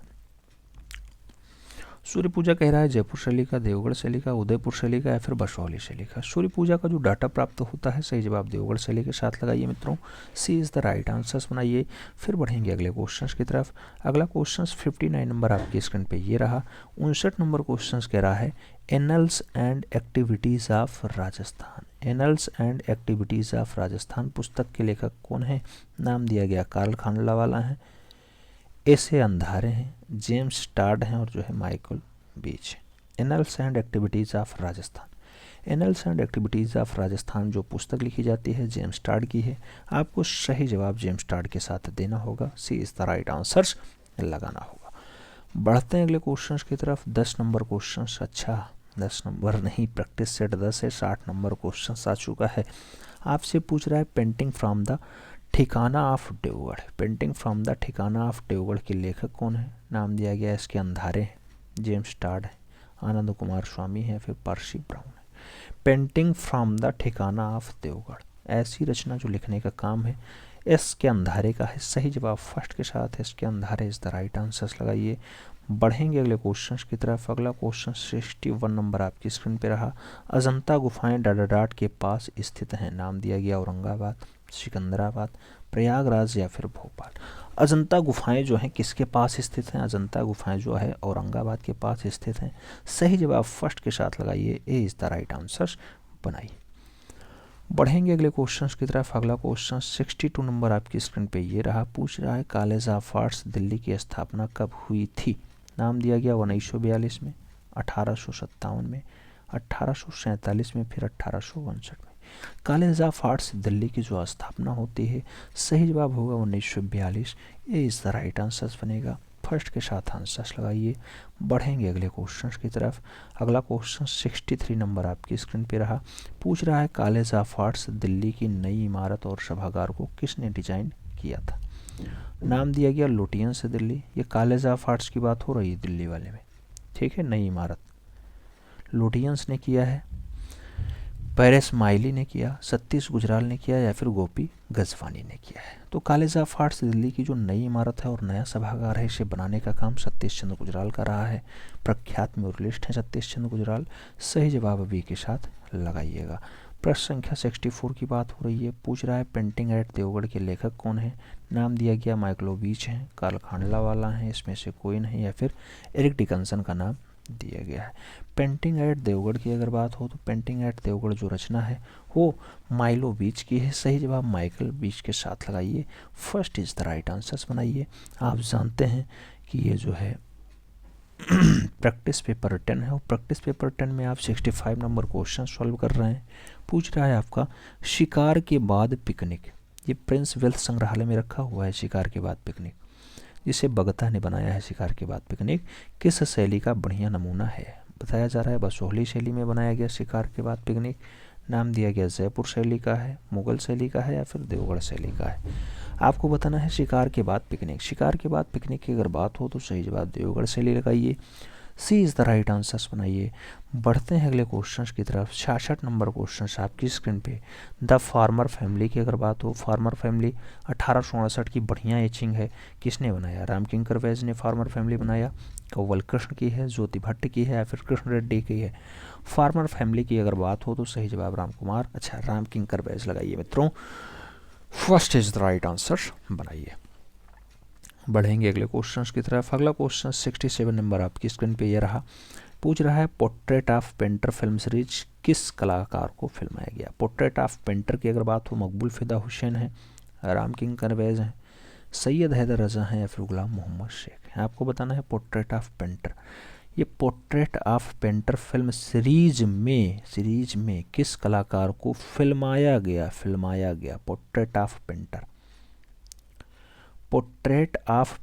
सूर्य पूजा कह रहा है जयपुर शैली का, देवगढ़ शैली का, उदयपुर शैली का, या फिर बसौली शैली का। सूर्य पूजा का जो डाटा प्राप्त होता है सही जवाब देवगढ़ शैली के साथ लगाइए मित्रों। सी इज़ द राइट आंसर बनाइए। फिर बढ़ेंगे अगले क्वेश्चन की तरफ। अगला क्वेश्चन 59 नंबर आपकी स्क्रीन पे ये रहा। 59 नंबर क्वेश्चन कह रहा है annuls and activities of Rajasthan. Annuls and activities of Rajasthan पुस्तक के लेखक कौन है? नाम दिया गया कार्ल खांडलावाला हैं, ऐसे अंधारे हैं, जेम्स टाड हैं, और जो है Michael beach. Annuls and activities of Rajasthan. Annuls and activities of Rajasthan जो पुस्तक लिखी जाती है जेम्स टाड की है। आपको सही जवाब जेम्स टाड के साथ देना होगा। सी इज़ द राइट आंसर लगाना होगा। बढ़ते हैं अगले क्वेश्चन की तरफ। 10 नंबर क्वेश्चन, अच्छा 10 नंबर नहीं, प्रैक्टिस सेट 10 है, 60 नंबर क्वेश्चन आ चुका है। आपसे पूछ रहा है painting from the thikana of Devgarh. Painting from the thikana of Devgarh के लेखक कौन है? नाम दिया गया इसके अंधारे हैं, जेम्स टाड है, आनंद कुमार स्वामी है, फिर पर्सी ब्राउन है। Painting from the thikana of Deogarh ऐसी रचना जो लिखने का काम है इसके अंधारे का है। सही जवाब फर्स्ट के साथ इसके अंधारे इज द राइट आंसर लगाइए। बढ़ेंगे अगले क्वेश्चन की तरफ। अगला क्वेश्चन 61 नंबर आपकी स्क्रीन पे रहा। अजंता गुफाएं डाडाडाट के पास स्थित हैं। नाम दिया गया औरंगाबाद, सिकंदराबाद, प्रयागराज, या फिर भोपाल। अजंता गुफाएं जो हैं किसके पास स्थित हैं? अजंता गुफाएं जो है औरंगाबाद के पास स्थित हैं। सही जवाब फर्स्ट के साथ लगाइए, A is the right answer बनाइए। बढ़ेंगे अगले क्वेश्चन की तरफ। अगला क्वेश्चन 62 नंबर आपकी स्क्रीन पे ये रहा। पूछ रहा है कॉलेज ऑफ आर्ट्स दिल्ली की स्थापना कब हुई थी? नाम दिया गया 1942 में, 1857 में, 1847 में, फिर 1862 में। कॉलेज ऑफ आर्ट्स दिल्ली की जो स्थापना होती है, सही जवाब होगा 1942। ये इस द राइट आंसर्स बनेगा। फर्स्ट के साथ आंसर्स लगाइए। बढ़ेंगे अगले क्वेश्चन की तरफ। अगला क्वेश्चन 63 नंबर आपकी स्क्रीन पे रहा। पूछ रहा है कॉलेज ऑफ आर्ट्स दिल्ली की नई इमारत और सभागार को किसने डिजाइन किया था। नाम दिया गया लुटियन से दिल्ली। ये कॉलेज ऑफ आर्ट्स की बात हो रही है दिल्ली वाले में, ठीक है। नई इमारत लुटियंस ने किया है, पेरिस माइली ने किया, सतीश गुजराल ने किया, या फिर गोपी गजवानी ने किया है। तो कॉलेज ऑफ आर्ट्स दिल्ली की जो नई इमारत है और नया सभागार है, इसे बनाने का काम सतीश चंद्र गुजराल का रहा है। प्रख्यात म्यूरलिस्ट हैं सतीश चंद्र गुजराल। सही जवाब बी के साथ लगाइएगा। प्रश्न संख्या 64 की बात हो रही है। पूछ रहा है पेंटिंग एट देवगढ़ के लेखक कौन है। नाम दिया गया माइकलो बीच हैं, कार्ल खांडलावाला हैं, इसमें से कोई नहीं, या फिर एरिक डिकन्सन का नाम दिया गया है। पेंटिंग एट देवगढ़ की अगर बात हो तो पेंटिंग एट देवगढ़ जो रचना है वो माइलो बीच की है। सही जवाब माइकल बीच के साथ लगाइए। First is the right answers बनाइए। आप जानते हैं कि ये जो है प्रैक्टिस पेपर 10 है और प्रैक्टिस पेपर 10 में आप 65 नंबर क्वेश्चन सॉल्व कर रहे हैं। पूछ रहा है आपका शिकार के बाद पिकनिक। ये प्रिंस वेल्थ संग्रहालय में रखा हुआ है शिकार के बाद पिकनिक, जिसे बगता ने बनाया है। शिकार के बाद पिकनिक किस शैली का बढ़िया नमूना है। बताया जा रहा है बसोहली शैली में बनाया गया शिकार के बाद पिकनिक। नाम दिया गया जयपुर शैली का है, मुगल शैली का है, या फिर देवगढ़ शैली का है। आपको बताना है शिकार के बाद पिकनिक। शिकार के बाद पिकनिक की अगर बात हो तो सही जवाब देवगढ़ शैली लगाइए। सी इज़ द राइट आंसर्स बनाइए। बढ़ते हैं अगले क्वेश्चन की तरफ। 66 नंबर क्वेश्चन आपकी स्क्रीन पे। द फार्मर फैमिली की अगर बात हो, फार्मर फैमिली 1869 की बढ़िया एचिंग है। किसने बनाया। रामकिंकर वैज ने फार्मर फैमिली बनाया। कव्वल कृष्ण की है, ज्योति भट्ट की है, या फिर कृष्ण रेड्डी की है। फार्मर फैमिली की अगर बात हो तो सही जवाब रामकिंकर वैज लगाइए मित्रों। First is the right answer बनाइए। बढ़ेंगे अगले क्वेश्चन की तरफ। अगला क्वेश्चन 67 नंबर आपकी स्क्रीन पे ये रहा। पूछ रहा है portrait of painter film series किस कलाकार को फिल्माया गया। पोर्ट्रेट ऑफ पेंटर की अगर बात हो मकबूल फिदा हुसैन है, रामकिंकर वैज हैं, सैयद हैदर रजा हैं, या फिर गुलाम मोहम्मद शेख हैं। आपको बताना है पोर्ट्रेट ऑफ पेंटर। ये portrait of painter film series में किस कलाकार को फिल्माया गया। पोर्ट्रेट ऑफ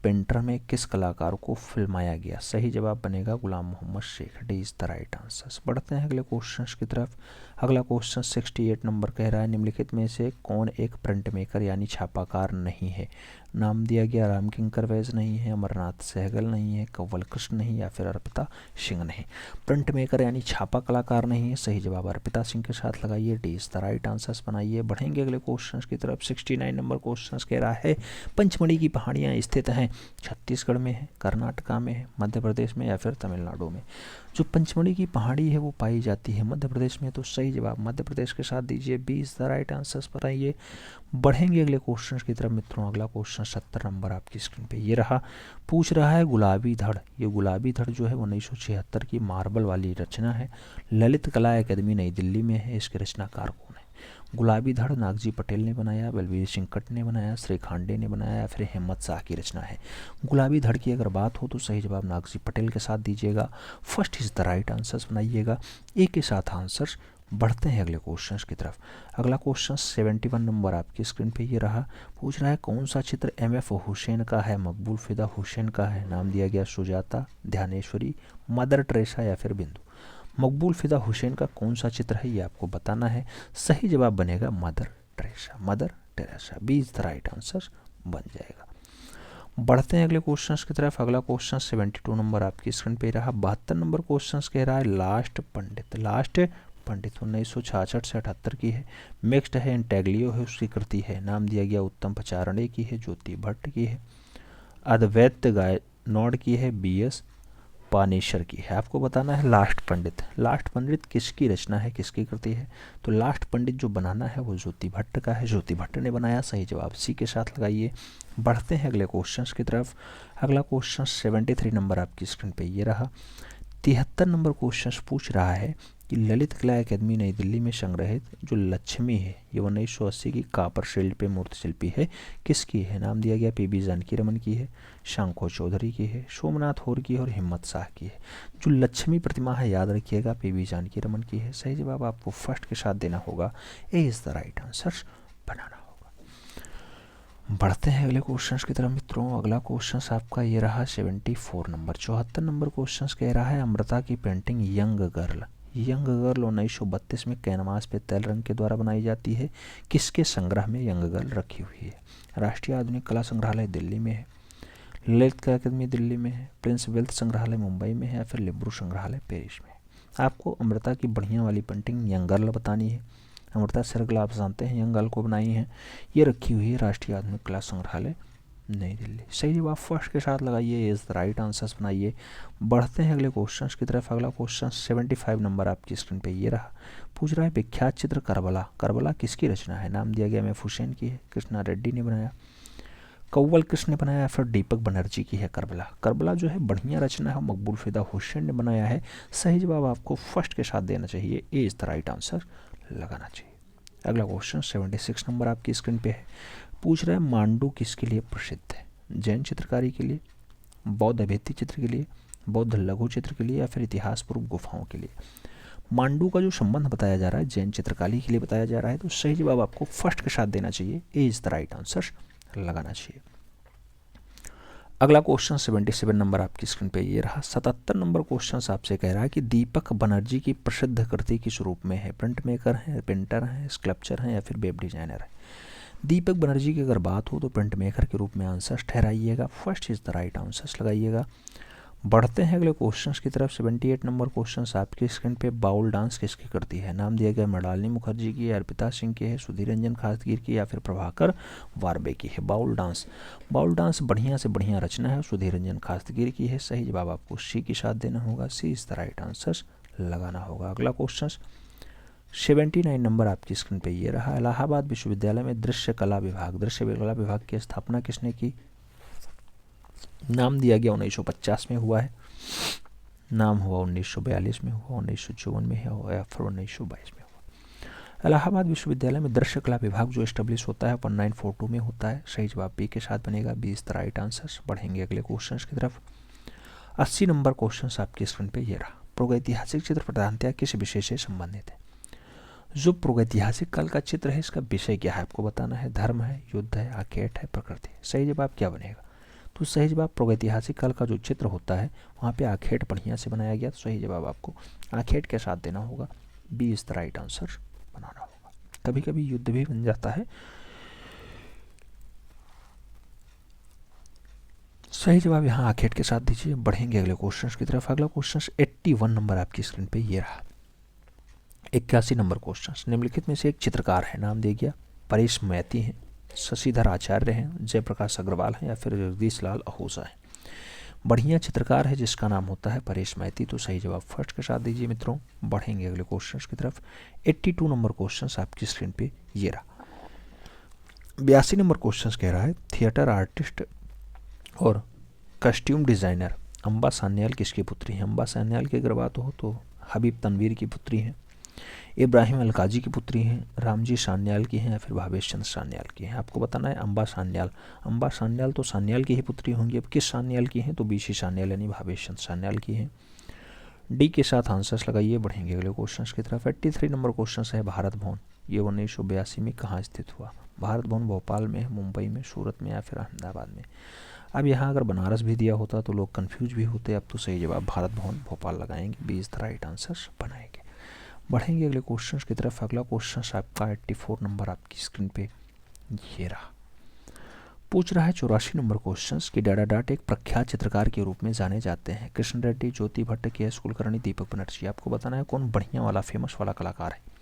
पेंटर में किस कलाकार को फिल्माया गया। सही जवाब बनेगा Ghulam Mohammed Sheikh. D is the right answers. बढ़ते हैं अगले क्वेश्चन की तरफ। अगला क्वेश्चन 68 नंबर कह रहा है निम्नलिखित में से कौन एक प्रिंट मेकर यानी छापाकार नहीं है। नाम दिया गया रामकिंकर वैज नहीं है, अमरनाथ सहगल नहीं है, कव्वल कृष्ण नहीं, या फिर अर्पिता सिंह नहीं। प्रिंट मेकर यानी छापा कलाकार नहीं है। सही जवाब अर्पिता सिंह के साथ लगाइए। D is the right answers बनाइए। बढ़ेंगे अगले क्वेश्चन की तरफ। 69 नंबर क्वेश्चन कह रहा है पंचमढ़ी की पहाड़ियाँ स्थित हैं छत्तीसगढ़ में है, कर्नाटका में है, मध्य प्रदेश में, या फिर तमिलनाडु में। जो पंचमढ़ी की पहाड़ी है वो पाई जाती है मध्य प्रदेश में, तो सही जवाब मध्य प्रदेश के साथ दीजिए। B is the right answers बनाइए। बढ़ेंगे अगले क्वेश्चन की तरफ मित्रों। अगला क्वेश्चन 70 नंबर आपकी स्क्रीन पे ये रहा। पूछ रहा है गुलाबी धड़। ये गुलाबी धड़ जो है 1976 की मार्बल वाली रचना है। ललित कला अकादमी नई दिल्ली में है। इसके रचनाकार कौन है। गुलाबी धड़ नागजी पटेल ने बनाया, बलबीर सिंह कट ने बनाया, श्री खांडे ने बनाया, या फिर हिम्मत शाह की रचना है। गुलाबी धड़ की अगर बात हो तो सही जवाब नागजी पटेल के साथ दीजिएगा। First is the right answers बनाइएगा। ए के साथ आंसर्स। बढ़ते हैं अगले क्वेश्चन की तरफ। अगला क्वेश्चन 71 नंबर आपकी स्क्रीन पे ये रहा। पूछ रहा है कौन सा चित्र MF हुसैन का है, मकबूल फिदा हुसैन का है। नाम दिया गया सुजाता, ध्यानेश्वरी, मदर टेरेसा, या फिर बिंदु। मकबूल फिदा हुसैन का कौन सा चित्र है ये आपको बताना है। सही जवाब बनेगा Mother Teresa. B is the right answer बन जाएगा। बढ़ते हैं अगले क्वेश्चन की तरफ। अगला क्वेश्चन 72 नंबर आपकी स्क्रीन पे रहा। 72 नंबर क्वेश्चन कह रहा है लास्ट पंडित 1966 से 78 की है। मिक्स्ड है, इंटेग्लियो है उसकी कृति है। नाम दिया गया उत्तम पचारणे की है, ज्योति भट्ट की है, अद्वैत गायनोड की है, BS पानेसर की है। आपको बताना है लास्ट पंडित किसकी रचना है, किसकी कृति है। तो लास्ट पंडित जो बनाना है वो ज्योति भट्ट का है, ज्योति भट्ट ने बनाया। सही जवाब सी के साथ लगाइए। बढ़ते हैं अगले क्वेश्चन की तरफ। अगला क्वेश्चन 73 नंबर आपकी स्क्रीन पे ये रहा। 73 नंबर क्वेश्चन पूछ रहा है कि ललित कला अकादमी नई दिल्ली में संग्रहित जो लक्ष्मी है ये 1980 की कापर शील्ड पे मूर्ति शिल्पी है, किसकी है? नाम दिया गया पीबी जानकी रमन की है, शंखो चौधरी की है, सोमनाथ होर की है और हिम्मत शाह की है। जो लक्ष्मी प्रतिमा है याद रखिएगा पीबी जानकी रमन की है। सही जवाब आपको फर्स्ट के साथ देना होगा, ए इज द राइट आंसर बनाना होगा। बढ़ते हैं अगले क्वेश्चन की तरफ मित्रों। अगला क्वेश्चन आपका ये रहा 74 नंबर। 74 नंबर क्वेश्चन कह रहा है अमृता की पेंटिंग यंग गर्ल 1932 में कैनवास पे तैल रंग के द्वारा बनाई जाती है, किसके संग्रह में यंग गर्ल रखी हुई है? राष्ट्रीय आधुनिक कला संग्रहालय दिल्ली में है, ललित कला अकादमी दिल्ली में है, प्रिंस वेल्थ संग्रहालय मुंबई में है या फिर लिब्रू संग्रहालय पेरिस में है। आपको अमृता की बढ़िया वाली पेंटिंग यंग गर्ल बतानी है। अमृता सर्गल आप जानते हैं यंग गर्ल को बनाई है, ये रखी हुई है राष्ट्रीय आधुनिक कला संग्रहालय नई दिल्ली। सही जवाब फर्स्ट के साथ लगाइए, इज द राइट आंसर्स बनाइए। बढ़ते हैं अगले क्वेश्चन की तरफ। अगला क्वेश्चन 75 नंबर आपकी स्क्रीन पे ये रहा। पूछ रहा है विख्यात चित्र करबला, करबला किसकी रचना है? नाम दिया गया एम एफ हुसैन की है, कृष्णा रेड्डी ने बनाया, कव्वल कृष्ण ने बनाया, फिर दीपक बनर्जी की है करबला। करबला जो है बढ़िया रचना है, मकबूल फिदा हुसैन ने बनाया है। सही जवाब आपको फर्स्ट के साथ देना चाहिए, ए इज द राइट आंसर लगाना चाहिए। अगला क्वेश्चन 76 नंबर आपकी स्क्रीन पे है। पूछ रहा है मांडू किसके लिए प्रसिद्ध है? जैन चित्रकारी के लिए, बौद्ध भित्ति चित्र के लिए, बौद्ध लघु चित्र के लिए या फिर इतिहास पूर्व गुफाओं के लिए? मांडू का जो संबंध बताया जा रहा है जैन चित्रकारी के लिए बताया जा रहा है, तो सही जवाब आपको फर्स्ट के साथ देना चाहिए, ए इज द राइट आंसर लगाना चाहिए। अगला क्वेश्चन 77 नंबर आपकी स्क्रीन पे ये रहा। 77 नंबर क्वेश्चन आपसे कह रहा है कि दीपक बनर्जी की प्रसिद्ध कृति किस रूप में है? प्रिंट मेकर हैं, पेंटर हैं, स्कल्पचर हैं या फिर वेब डिजाइनर है? दीपक बनर्जी की अगर बात हो तो प्रिंट मेकर के रूप में आंसर ठहराइएगा, first is the right answer लगाइएगा। बढ़ते हैं अगले क्वेश्चंस की तरफ। 78 नंबर क्वेश्चंस आपकी स्क्रीन पे बाउल डांस किसकी करती है? नाम दिया गया मृणालिनी मुखर्जी की, अर्पिता सिंह की है, सुधीर रंजन खासगीर की या फिर प्रभाकर वारबे की है? बाउल डांस बढ़िया से बढ़िया रचना है, सुधीर रंजन खासगीर की है। सही जवाब आपको सी के साथ देना होगा, सी इज द राइट आंसर लगाना होगा। अगला क्वेश्चन 79 नंबर आपकी स्क्रीन पे ये रहा। इलाहाबाद विश्वविद्यालय में दृश्य कला विभाग की स्थापना किसने की? नाम दिया गया 1950 में हुआ है, नाम हुआ 1942 में हुआ, 1954 में हुआ या फिर 1922 में हुआ। इलाहाबाद विश्वविद्यालय में दृश्य कला विभाग जो एस्टेब्लिश होता है 1942 में होता है। सही जवाब बी के साथ बनेगा, B is the right answer. बढ़ेंगे अगले क्वेश्चन की तरफ। 80 नंबर क्वेश्चन आपकी स्क्रीन पे ये रहा। प्रागैतिहासिक चित्र प्रधानतया किस विषय से संबंधित है? जो प्रागैतिहासिक काल का चित्र है इसका विषय क्या है आपको बताना है। धर्म है, युद्ध है, आखेट है, प्रकृति है? सही जवाब क्या बनेगा? तो सही जवाब प्रागैतिहासिक काल का जो चित्र होता है वहाँ पे आखेट बढ़िया से बनाया गया, तो सही जवाब आपको आखेट के साथ देना होगा, B is the right answer बनाना होगा। कभी कभी युद्ध भी बन जाता है। सही जवाब यहाँ आखेट के साथ दीजिए। बढ़ेंगे अगले क्वेश्चन की तरफ। अगला क्वेश्चन 81 नंबर आपकी स्क्रीन पे ये रहा। 81 नंबर क्वेश्चन। निम्नलिखित में से एक चित्रकार है, नाम दिया गया परेश मैती हैं, शशिधर आचार्य हैं, जयप्रकाश अग्रवाल हैं या फिर जगदीश लाल आहूजा हैं? बढ़िया चित्रकार है जिसका नाम होता है परेश मैती, तो सही जवाब फर्स्ट के साथ दीजिए मित्रों। बढ़ेंगे अगले क्वेश्चन की तरफ। 82 नंबर क्वेश्चन आपकी स्क्रीन पे ये रहा। 82 नंबर क्वेश्चन कह रहा है थिएटर आर्टिस्ट और कस्ट्यूम डिजाइनर अम्बा सान्याल किसकी पुत्री है? अम्बा सान्याल की अगर बात हो तो हबीब तनवीर की पुत्री हैं, इब्राहिम अलकाजी की पुत्री हैं, रामजी सान्याल की हैं या फिर भावेश चंद्र सान्याल की हैं? आपको बताना है अम्बा सान्याल। अम्बा सान्याल तो सान्याल की ही पुत्री होंगी, अब किस सान्याल की हैं? तो बीसी सान्याल यानी भावेश चंद्र सान्याल की हैं। डी के साथ आंसर्स लगाइए। बढ़ेंगे अगले क्वेश्चन की तरफ। 83 नंबर क्वेश्चन है भारत भवन, ये 1982 में कहाँ स्थित हुआ? भारत भवन भोपाल में, मुंबई में, सूरत में या फिर अहमदाबाद में? अब यहाँ अगर बनारस भी दिया होता तो लोग कन्फ्यूज भी होते। अब तो सही जवाब भारत भवन भोपाल लगाएंगे, B is the right answer बनाएंगे। बढ़ेंगे अगले क्वेश्चन की तरफ। अगला क्वेश्चन आपका 84 नंबर आपकी स्क्रीन पे ये रहा। पूछ रहा है 84 नंबर क्वेश्चन कि डाडा डाट एक प्रख्यात चित्रकार के रूप में जाने जाते हैं। कृष्ण रेड्डी, ज्योति भट्ट, के एस कुलकर्णी, दीपक बनर्जी। आपको बताना है कौन बढ़िया वाला फेमस वाला कलाकार है।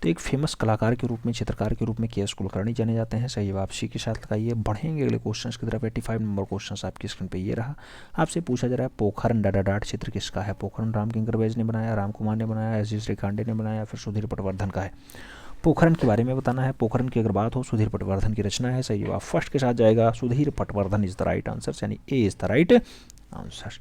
तो एक फेमस कलाकार के रूप में, चित्रकार के रूप में के एस कुलकर्णी जाने जाते हैं। सही जवाब सी के साथ लगाइए। बढ़ेंगे अगले क्वेश्चन की तरफ। 85 नंबर क्वेश्चन आपकी स्क्रीन पे ये रहा। आपसे पूछा जा रहा है पोखरन डाडा डाट चित्र किसका है? पोखरन राम किंकर बैज ने बनाया, राम कुमार ने बनाया, एस जी श्रीकांडे ने बनाया, फिर सुधीर पटवर्धन का है? पोखरन के बारे में बताना है। पोखरन की अगर बात हो सुधीर पटवर्धन की रचना है। सही जवाब फर्स्ट के साथ जाएगा, Sudhir Patwardhan is the right answer, यानी ए इज द राइट आंसर।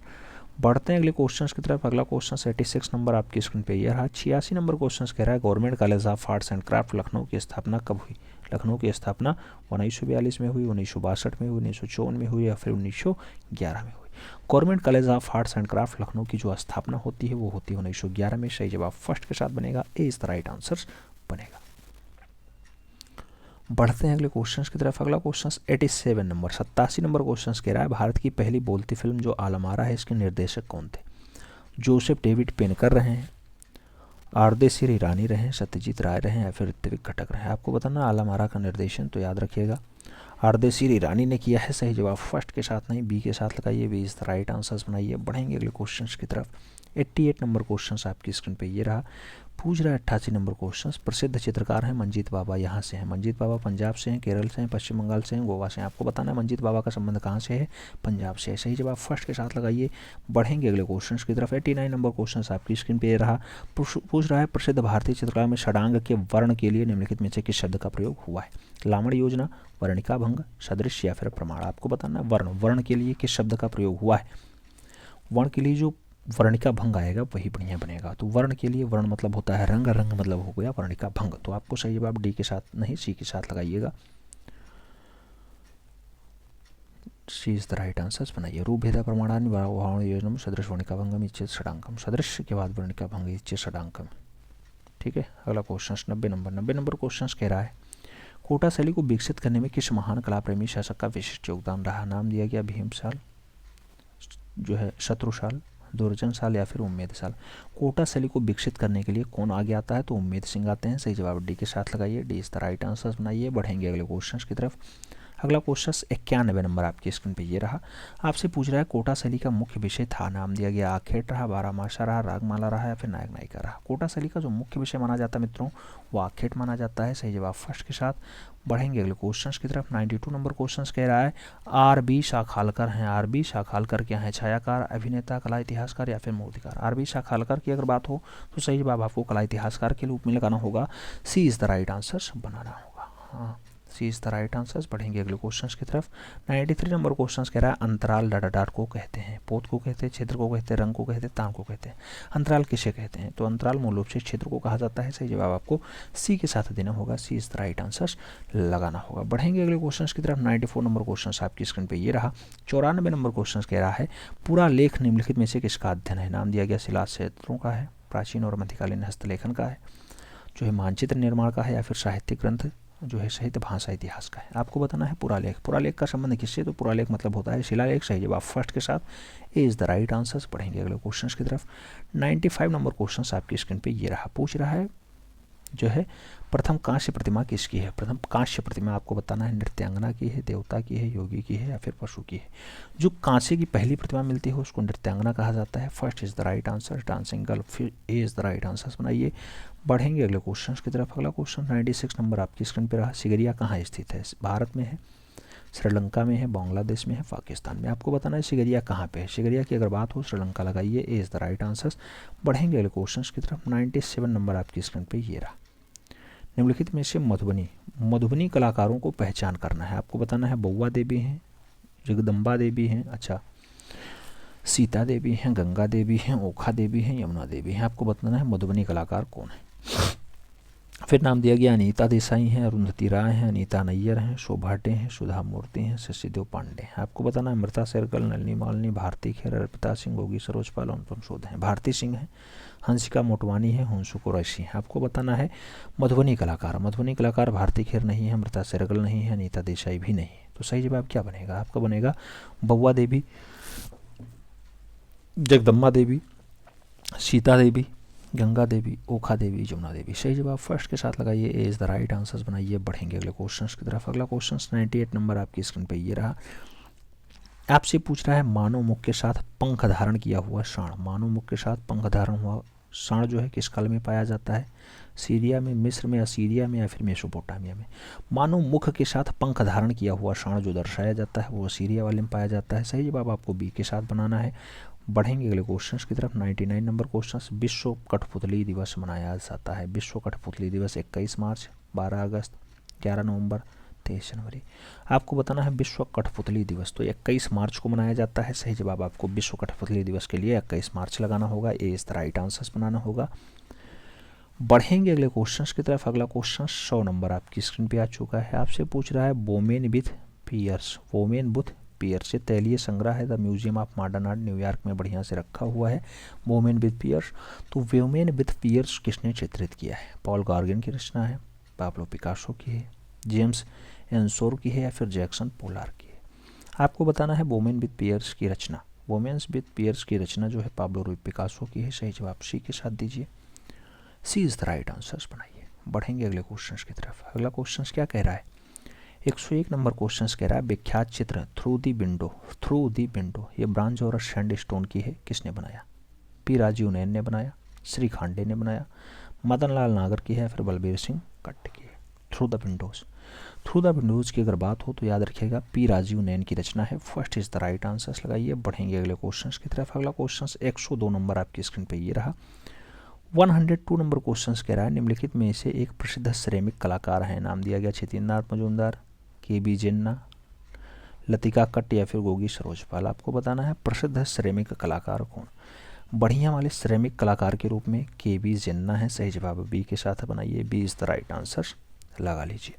बढ़ते हैं अगले क्वेश्चन की तरफ। अगला क्वेश्चन 86 नंबर आपकी स्क्रीन पे ये रहा। 86 नंबर क्वेश्चन कह रहा है government college of arts and craft Lucknow की स्थापना कब हुई? लखनऊ की स्थापना 1942 में हुई, 1962 में हुई, 1954 में हुई या फिर 1911 में हुई? Government college of arts and craft Lucknow की जो स्थापना होती है वो होती है 1911 में। सही जवाब फर्स्ट के साथ बनेगा, ए इज द राइट आंसर बनेगा। बढ़ते हैं अगले क्वेश्चन की तरफ। अगला क्वेश्चन 87 नंबर 87 नंबर क्वेश्चन कह रहा है भारत की पहली बोलती फिल्म जो आलमारा है इसके निर्देशक कौन थे? जोसेफ डेविड पेनकर रहे हैं, आरदेशिर ईरानी रहे, सत्यजीत राय रहे या फिर ऋत्विक घटक रहे? आपको बताना आलमारा का निर्देशन तो याद रखिएगा आरदेशिर ईरानी ने किया है। सही जवाब फर्स्ट के साथ नहीं, बी के साथ लगाइए, B is the right answer बनाइए। बढ़ेंगे अगले क्वेश्चन की तरफ। 88 नंबर क्वेश्चन आपकी स्क्रीन पे ये रहा। पूछ रहा है 88 नंबर क्वेश्चन, प्रसिद्ध चित्रकार हैं मंजीत बाबा, यहाँ से हैं। मंजीत बाबा पंजाब से हैं, केरल से हैं, पश्चिम बंगाल से हैं, गोवा से हैं। आपको बताना है मंजीत बाबा का संबंध कहाँ से है? पंजाब से है। सही जवाब फर्स्ट के साथ लगाइए। बढ़ेंगे अगले क्वेश्चन की तरफ। 89 नंबर क्वेश्चन आपकी स्क्रीन पे रहा। पूछ रहा है प्रसिद्ध भारतीय चित्रकला में षडांग के वर्ण के लिए निम्नलिखित में से किस शब्द का प्रयोग हुआ है? लामड़ योजना, वर्णिका भंग, सदृश या फिर प्रमाण? आपको बताना है वर्ण के लिए किस शब्द का प्रयोग हुआ है? वर्ण के लिए जो वर्णिका भंग आएगा वही बढ़िया बनेगा। तो वर्ण के लिए वर्ण मतलब होता है रंग, रंग मतलब हो गया वर्णिका भंग। तो आपको सही जवाब डी के साथ नहीं, सी के साथ लगाइएगा, सी इज द राइट आंसर बनाइए। रूप भेदा प्रमाणानि योजना सदृश वर्णिका भंगम इच्छित षडांकम, सदृश के बाद वर्णिका भंग इच्छित षडांकम। ठीक है। अगला क्वेश्चन 90 नंबर क्वेश्चन कह रहा है कोटा शैली को विकसित करने में किस महान कला प्रेमी शासक का विशिष्ट योगदान रहा? नाम दिया गया भीमसाल, जो है शत्रुसाल, दुर्जनसाल या फिर उम्मेद साल। कोटा शैली को विकसित करने के लिए कौन आगे आता है? तो उम्मेद सिंह आते हैं। सही जवाब डी के साथ लगाइए, D is the right answer बनाइए। बढ़ेंगे अगले क्वेश्चन की तरफ। अगला क्वेश्चन 91 नंबर आपकी स्क्रीन पे ये रहा। आपसे पूछ रहा है कोटा शैली का मुख्य विषय था, नाम दिया गया आखेट रहा, बारामासा रहा, रागमाला रहा या फिर नायक नायिका रहा? कोटा शैली का जो मुख्य विषय माना जाता है मित्रों वो आखेट माना जाता है। सही जवाब फर्स्ट के साथ। बढ़ेंगे अगले क्वेश्चन की तरफ। 92 नंबर क्वेश्चन कह रहा है आर.बी. शाखालकर हैं। आर.बी. शाखालकर क्या है? छायाकार, अभिनेता, कला इतिहासकार या फिर मूर्तिकार? आर.बी. शाखालकर की अगर बात हो तो सही जवाब आपको कला इतिहासकार के रूप में लगाना होगा, सी इज द राइट आंसर बनाना होगा। हाँ, सी इज द राइट आंसर। बढ़ेंगे अगले क्वेश्चन की तरफ। 93 नंबर क्वेश्चन कह रहा है अंतराल डॉट को कहते हैं? पोत को कहते हैं, क्षेत्र को कहते हैं, रंग को कहते हैं, तांग को कहते हैं? अंतराल किसे कहते हैं? तो अंतराल मूल रूप से क्षेत्र को कहा जाता है। सही जवाब आपको सी के साथ देना होगा, सी इज द राइट आंसर लगाना होगा। बढ़ेंगे अगले क्वेश्चन की तरफ। 94 नंबर क्वेश्चन आपकी स्क्रीन पर ये रहा। 94 नंबर क्वेश्चन कह रहा है पूरा लेख निम्नलिखित में से किसका अध्ययन है? नाम दिया गया शिला क्षेत्रों का है, प्राचीन और मध्यकालीन हस्तलेखन का है, जो है मानचित्र निर्माण का है या फिर साहित्यिक ग्रंथ जो है साहित्य भाषा इतिहास का है? आपको बताना है पुरालेख। पुरालेख का संबंध किससे? तो पुरालेख मतलब होता है शिलालेख। सही जवाब फर्स्ट के साथ, ए इज द राइट आंसर। बढ़ेंगे अगले क्वेश्चन की तरफ। 95 नंबर क्वेश्चन आपकी स्क्रीन पे ये रहा। पूछ रहा है जो है प्रथम कांस्य प्रतिमा किसकी है? प्रथम कांस्य प्रतिमा आपको बताना है नृत्यांगना की है, देवता की है, योगी की है या फिर पशु की है? जो कांस्य की पहली प्रतिमा मिलती है उसको नृत्यांगना कहा जाता है। First is the right answer, dancing girl, फिर ए इज द राइट आंसर बनाइए। बढ़ेंगे अगले क्वेश्चन की तरफ। अगला क्वेश्चन 96 नंबर आपकी स्क्रीन पर रहा। सिगरिया कहाँ स्थित है? भारत में है, श्रीलंका में है, बांग्लादेश में है, पाकिस्तान में? आपको बताना है सिगरिया कहाँ पे है। सिगरिया की अगर बात हो श्रीलंका लगाइए, ए इज द राइट आंसर। बढ़ेंगे अगले क्वेश्चन की तरफ। 97 नंबर आपकी स्क्रीन पे ये रहा। निम्नलिखित में से मधुबनी कलाकारों को पहचान करना है। आपको बताना है बउआ देवी हैं, जगदम्बा देवी हैं, अच्छा सीता देवी हैं, गंगा देवी हैं, ओखा देवी हैं, यमुना देवी हैं? आपको बताना है मधुबनी कलाकार कौन है। फिर नाम दिया गया अनीता देसाई हैं, अरुंधति राय हैं, अनीता नैयर हैं, शोभा डे हैं, सुधा मूर्ति हैं, शशिदेव पांडे हैं? आपको बताना है अमृता शेरगल, नलिनी मालिनी, भारती खेर, अर्पिता सिंह, गोगी सरोजपाल, अनुपम शोध हैं। भारती सिंह हैं, हंसिका मोटवानी है, हुंसु कुरैशी है? आपको बताना है मधुबनी कलाकार। मधुबनी कलाकार भारती खेर नहीं है, अमृता शेरगल नहीं है, अनीता देसाई भी नहीं है। तो सही जवाब क्या बनेगा? आपका बनेगा बउआ देवी, जगदम्बा देवी, सीता देवी, गंगा देवी, ओखा देवी, यमुना देवी? सही जवाब फर्स्ट के साथ लगाइए, ए इज द राइट आंसर बनाइए। बढ़ेंगे अगले क्वेश्चन की तरफ। अगला क्वेश्चन 98 नंबर आपकी स्क्रीन पे ये रहा। आपसे पूछ रहा है मानव मुख के साथ पंख धारण किया हुआ सांड। मानव मुख के साथ पंख धारण हुआ सांड जो है किस काल में पाया जाता है? सीरिया में, मिस्र में, असीरिया में या फिर मेसोपोटामिया में? मानव मुख के साथ पंख धारण किया हुआ सांड जो दर्शाया जाता है वो सीरिया वाले में पाया जाता है। सही जवाब आपको बी के साथ बनाना है। बढ़ेंगे अगले क्वेश्चन की तरफ। 99 नंबर क्वेश्चन। विश्व कठपुतली दिवस मनाया जाता है। विश्व कठपुतली दिवस 21 मार्च, 12 अगस्त, 11 नवंबर, 23 जनवरी। आपको बताना है विश्व कठपुतली दिवस, तो 21 मार्च को मनाया जाता है। सही जवाब आपको विश्व कठपुतली दिवस के लिए 21 मार्च लगाना होगा, ए इस राइट आंसर्स बनाना होगा। बढ़ेंगे अगले क्वेश्चंस की तरफ। अगला क्वेश्चन 100 नंबर आपकी स्क्रीन पे आ चुका है। आपसे पूछ रहा है women with pears, women with pears, ये तैलीय संग्रह है, the Museum of Modern Art New York में बढ़िया से रखा हुआ है, वोमेन विथ पियर्स। तो वोमेन विथ पियर्स किसने चित्रित किया है? पॉल गॉर्गन की रचना है, पाब्लो पिकासो की है, जेम्स एंसोर की है, या फिर जैक्सन पोलार की है? आपको बताना है वोमेन विथ पियर्स की रचना, वोमेन्स विथ पियर्स की रचना जो है पाब्लो पिकासो की है। सही जवाब सी के साथ दीजिए, सी इज द राइट आंसर्स बनाइए। बढ़ेंगे अगले क्वेश्चन की तरफ। अगला क्वेश्चन क्या कह रहा है? 101 नंबर क्वेश्चन कह रहा है विख्यात चित्र through the window, through the window, ये ब्रांज और सैंड स्टोन की है, किसने बनाया? पी राजीव नैन ने बनाया, श्री खांडे ने बनाया, मदन लाल नागर की है, फिर बलबीर सिंह कट्ट की है? Through the Windows, through the Windows की अगर बात हो तो याद रखिएगा पी राजीव नैन की रचना है। First is the right answers लगाइए। बढ़ेंगे अगले क्वेश्चन की तरफ। अगला क्वेश्चन 102 नंबर आपकी स्क्रीन पर ये रहा। 102 नंबर क्वेश्चन कह रहा है निम्नलिखित में से एक प्रसिद्ध सिरेमिक कलाकार है, नाम दिया गया छितिंदार मजूमदार, के बी जिन्ना, लतिका कट्ट, या फिर गोगी सरोजपाल। आपको बताना है प्रसिद्ध सिरेमिक कलाकार कौन? बढ़िया वाले सिरेमिक कलाकार के रूप में के बी जिन्ना है। सही जवाब बी के साथ बनाइए, B is the right answer लगा लीजिए।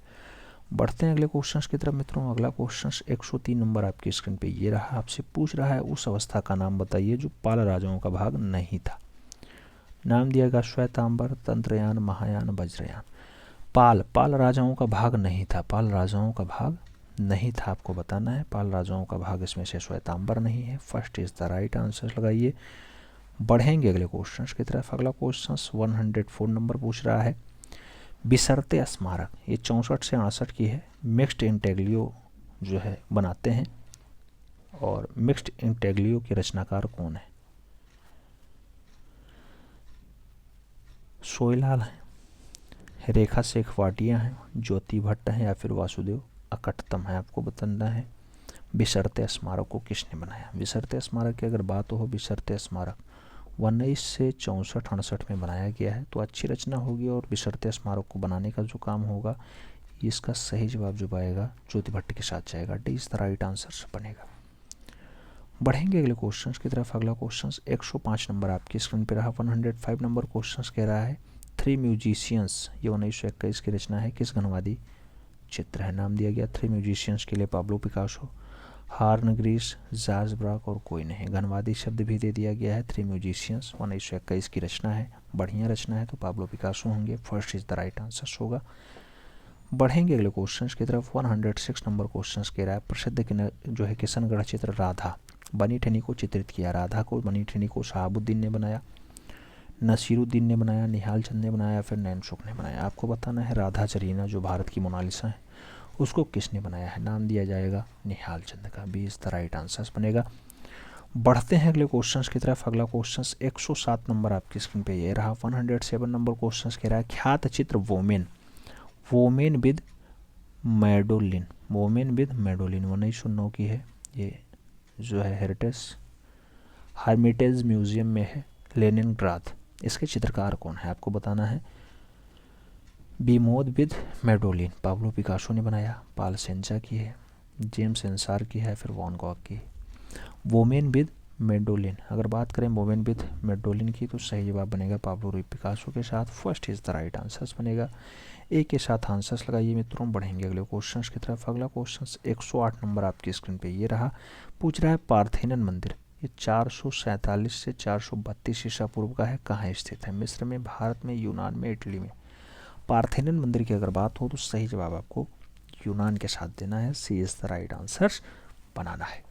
बढ़ते हैं अगले क्वेश्चन की तरफ मित्रों। अगला क्वेश्चन 103 नंबर आपकी स्क्रीन पे ये रहा। आपसे पूछ रहा है उस अवस्था का नाम बताइए जो पाल राजाओं का भाग नहीं था। नाम दिया गया श्वेतांबर, तंत्रयान, महायान, वज्रयान। पाल राजाओं का भाग नहीं था, पाल राजाओं का भाग नहीं था। आपको बताना है पाल राजाओं का भाग इसमें से श्वेतांबर नहीं है। First is the right answer लगाइए। बढ़ेंगे अगले क्वेश्चन की तरफ। अगला क्वेश्चन 104 नंबर पूछ रहा है बिसरते स्मारक, ये 64 से 68 की है। मिक्स्ड इंटेग्लियो जो है बनाते हैं, और मिक्स्ड इंटेग्लियो के रचनाकार कौन है? सोईलाल हैं, रेखा शेख वाटिया हैं, ज्योति भट्ट हैं, या फिर वासुदेव अकटतम है? आपको बताना है बिसरते स्मारक को किसने बनाया। बिसरते स्मारक की अगर बात हो, बिसरते स्मारक 19 से 64-68 में बनाया गया है, तो अच्छी रचना होगी। और बिसरते स्मारक को बनाने का जो काम होगा, इसका सही जवाब जो आएगा ज्योति भट्ट के साथ जाएगा, D is the right answer बनेगा। बढ़ेंगे अगले क्वेश्चन की तरफ। अगला क्वेश्चन 105 नंबर आपकी स्क्रीन पर रहा। 105 नंबर क्वेश्चन कह रहा है थ्री म्यूजिशियंस, ये 1921 की रचना है, किस घनवादी चित्र है? नाम दिया गया थ्री म्यूजिशियंस के लिए Pablo Picasso, Juan Gris, George Braque, और कोई नहीं। घनवादी शब्द भी दे दिया गया है। थ्री म्यूजिशियंस 1921 की रचना है, बढ़िया रचना है, तो पाब्लो पिकासो होंगे। First is the right answer होगा। बढ़ेंगे अगले क्वेश्चन की तरफ। 106 नंबर क्वेश्चन कह रहा है प्रसिद्ध जो है किशनगढ़ चित्र राधा, बनी ठनी को चित्रित किया। राधा को, बनी ठनी को शहाबुद्दीन ने बनाया, नसीरुद्दीन ने बनाया, निहाल चंद ने बनाया, फिर नैनसुख ने बनाया? आपको बताना है राधा जरीना जो भारत की मोनालिसा है उसको किसने बनाया है? नाम दिया जाएगा निहाल चंद का, B is the right answer बनेगा। बढ़ते हैं अगले क्वेश्चन की तरफ। अगला क्वेश्चन 107 नंबर आपकी स्क्रीन पे ये रहा। 107 नंबर क्वेश्चन कह रहा है ख्यात चित्र women, women with mandolin, women with mandolin 1909 की है। ये जो है हर्मिटेज म्यूजियम में है, लेनिनग्राद। इसके चित्रकार कौन है? आपको बताना है बीमोद विद मेडोलिन, पाब्लो पिकासो ने बनाया, पाल सेंचा की है, जेम्स एंसार की है, फिर वॉन गॉग की। वोमेन विद मेडोलिन, अगर बात करें वोमेन विद मेडोलिन की, तो सही जवाब बनेगा पाब्लो पिकासो के साथ। First is the right answer बनेगा। ए के साथ आंसर्स लगाइए मित्रों। बढ़ेंगे अगले क्वेश्चन की तरफ। अगला क्वेश्चन 108 नंबर आपकी स्क्रीन पे ये रहा। पूछ रहा है पार्थेनन मंदिर, ये 447 से 432 ईसा पूर्व का है, कहाँ स्थित है? मिस्र में, भारत में, यूनान में, इटली में? पार्थेनन मंदिर की अगर बात हो तो सही जवाब आपको यूनान के साथ देना है, सी इज द राइट आंसर बनाना है।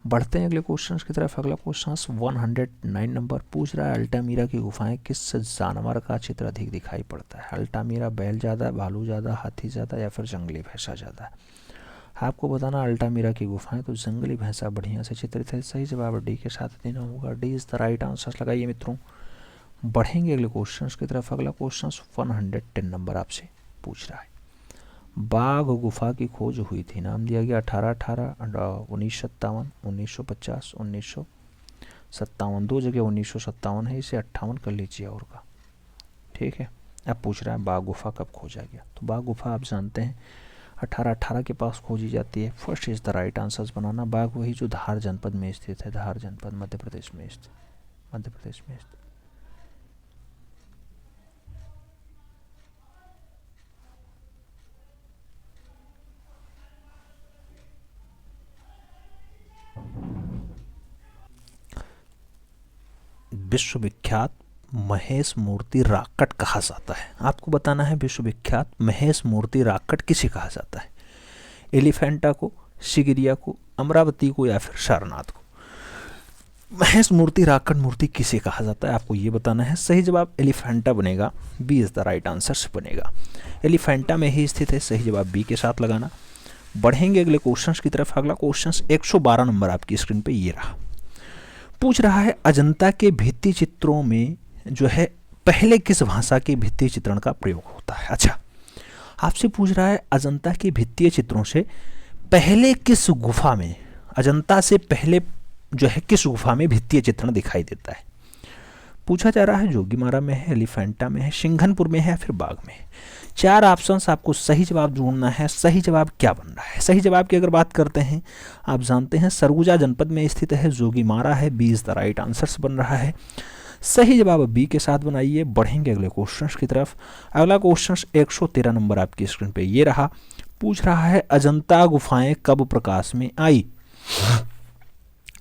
बढ़ते हैं अगले क्वेश्चन की तरफ। अगला क्वेश्चन 109 नंबर पूछ रहा है अल्टामीरा की गुफाएं किस जानवर का चित्र अधिक दिखाई पड़ता है? अल्टामीरा बैल ज़्यादा, भालू ज़्यादा, हाथी ज़्यादा, या फिर जंगली भैंसा ज़्यादा? आपको बताना अल्टामीरा की गुफाएं तो जंगली भैंसा बढ़िया से चित्रित है। सही जवाब डी के साथ देना होगा, D is the right answer लगाइए मित्रों। बढ़ेंगे अगले क्वेश्चन की तरफ। अगला क्वेश्चन 110 नंबर आपसे पूछ रहा है बाघ गुफा की खोज हुई थी, नाम दिया गया 1818, 1957, 1950, 1957। दो जगह 1957 है, इसे 58 कर लीजिए और का, ठीक है। अब पूछ रहा है बाघ गुफा कब खोजा गया, तो बाघ गुफा आप जानते हैं 1818 के पास खोजी जाती है। First is the right answers बनाना। बाघ वही जो धार जनपद में स्थित है, धार जनपद मध्य प्रदेश में स्थित, मध्य प्रदेश में स्थित। विश्वविख्यात महेश मूर्ति राकट कहा जाता है। आपको बताना है विश्वविख्यात महेश मूर्ति राकट किसे कहा जाता है, एलिफेंटा को, सिगिरिया को, अमरावती को या फिर सारनाथ को। महेश मूर्ति राकट मूर्ति किसे कहा जाता है आपको ये बताना है। सही जवाब एलिफेंटा बनेगा, B is the right answer बनेगा। एलिफेंटा में ही स्थित है, सही जवाब बी के साथ लगाना। बढ़ेंगे अगले क्वेश्चंस की तरफ। अगला क्वेश्चन 112 नंबर आपकी स्क्रीन पे ये रहा। पूछ रहा है अजंता के भित्ति चित्रों में जो है पहले किस भाषा के भित्ति चित्रण का प्रयोग होता है। अच्छा, आपसे पूछ रहा है अजंता के भित्तीय चित्रों से पहले किस गुफा में, अजंता से पहले जो है किस गुफा में भित्तीय चित्रण दिखाई देता है। पूछा जा रहा है जोगीमारा में है, एलिफेंटा में है, सिंघनपुर में है या फिर बाग में है। 4 ऑप्शंस आपको सही जवाब ढूंढना है। सही जवाब क्या बन रहा है, सही जवाब की अगर बात करते हैं आप जानते हैं सरगुजा जनपद में स्थित है, जोगीमारा है, B is the right answers बन रहा है। सही जवाब बी के साथ बनाइए। बढ़ेंगे अगले क्वेश्चन की तरफ। अगला क्वेश्चन 113 नंबर आपकी स्क्रीन पे ये रहा। पूछ रहा है अजंता गुफाएं कब प्रकाश में आई।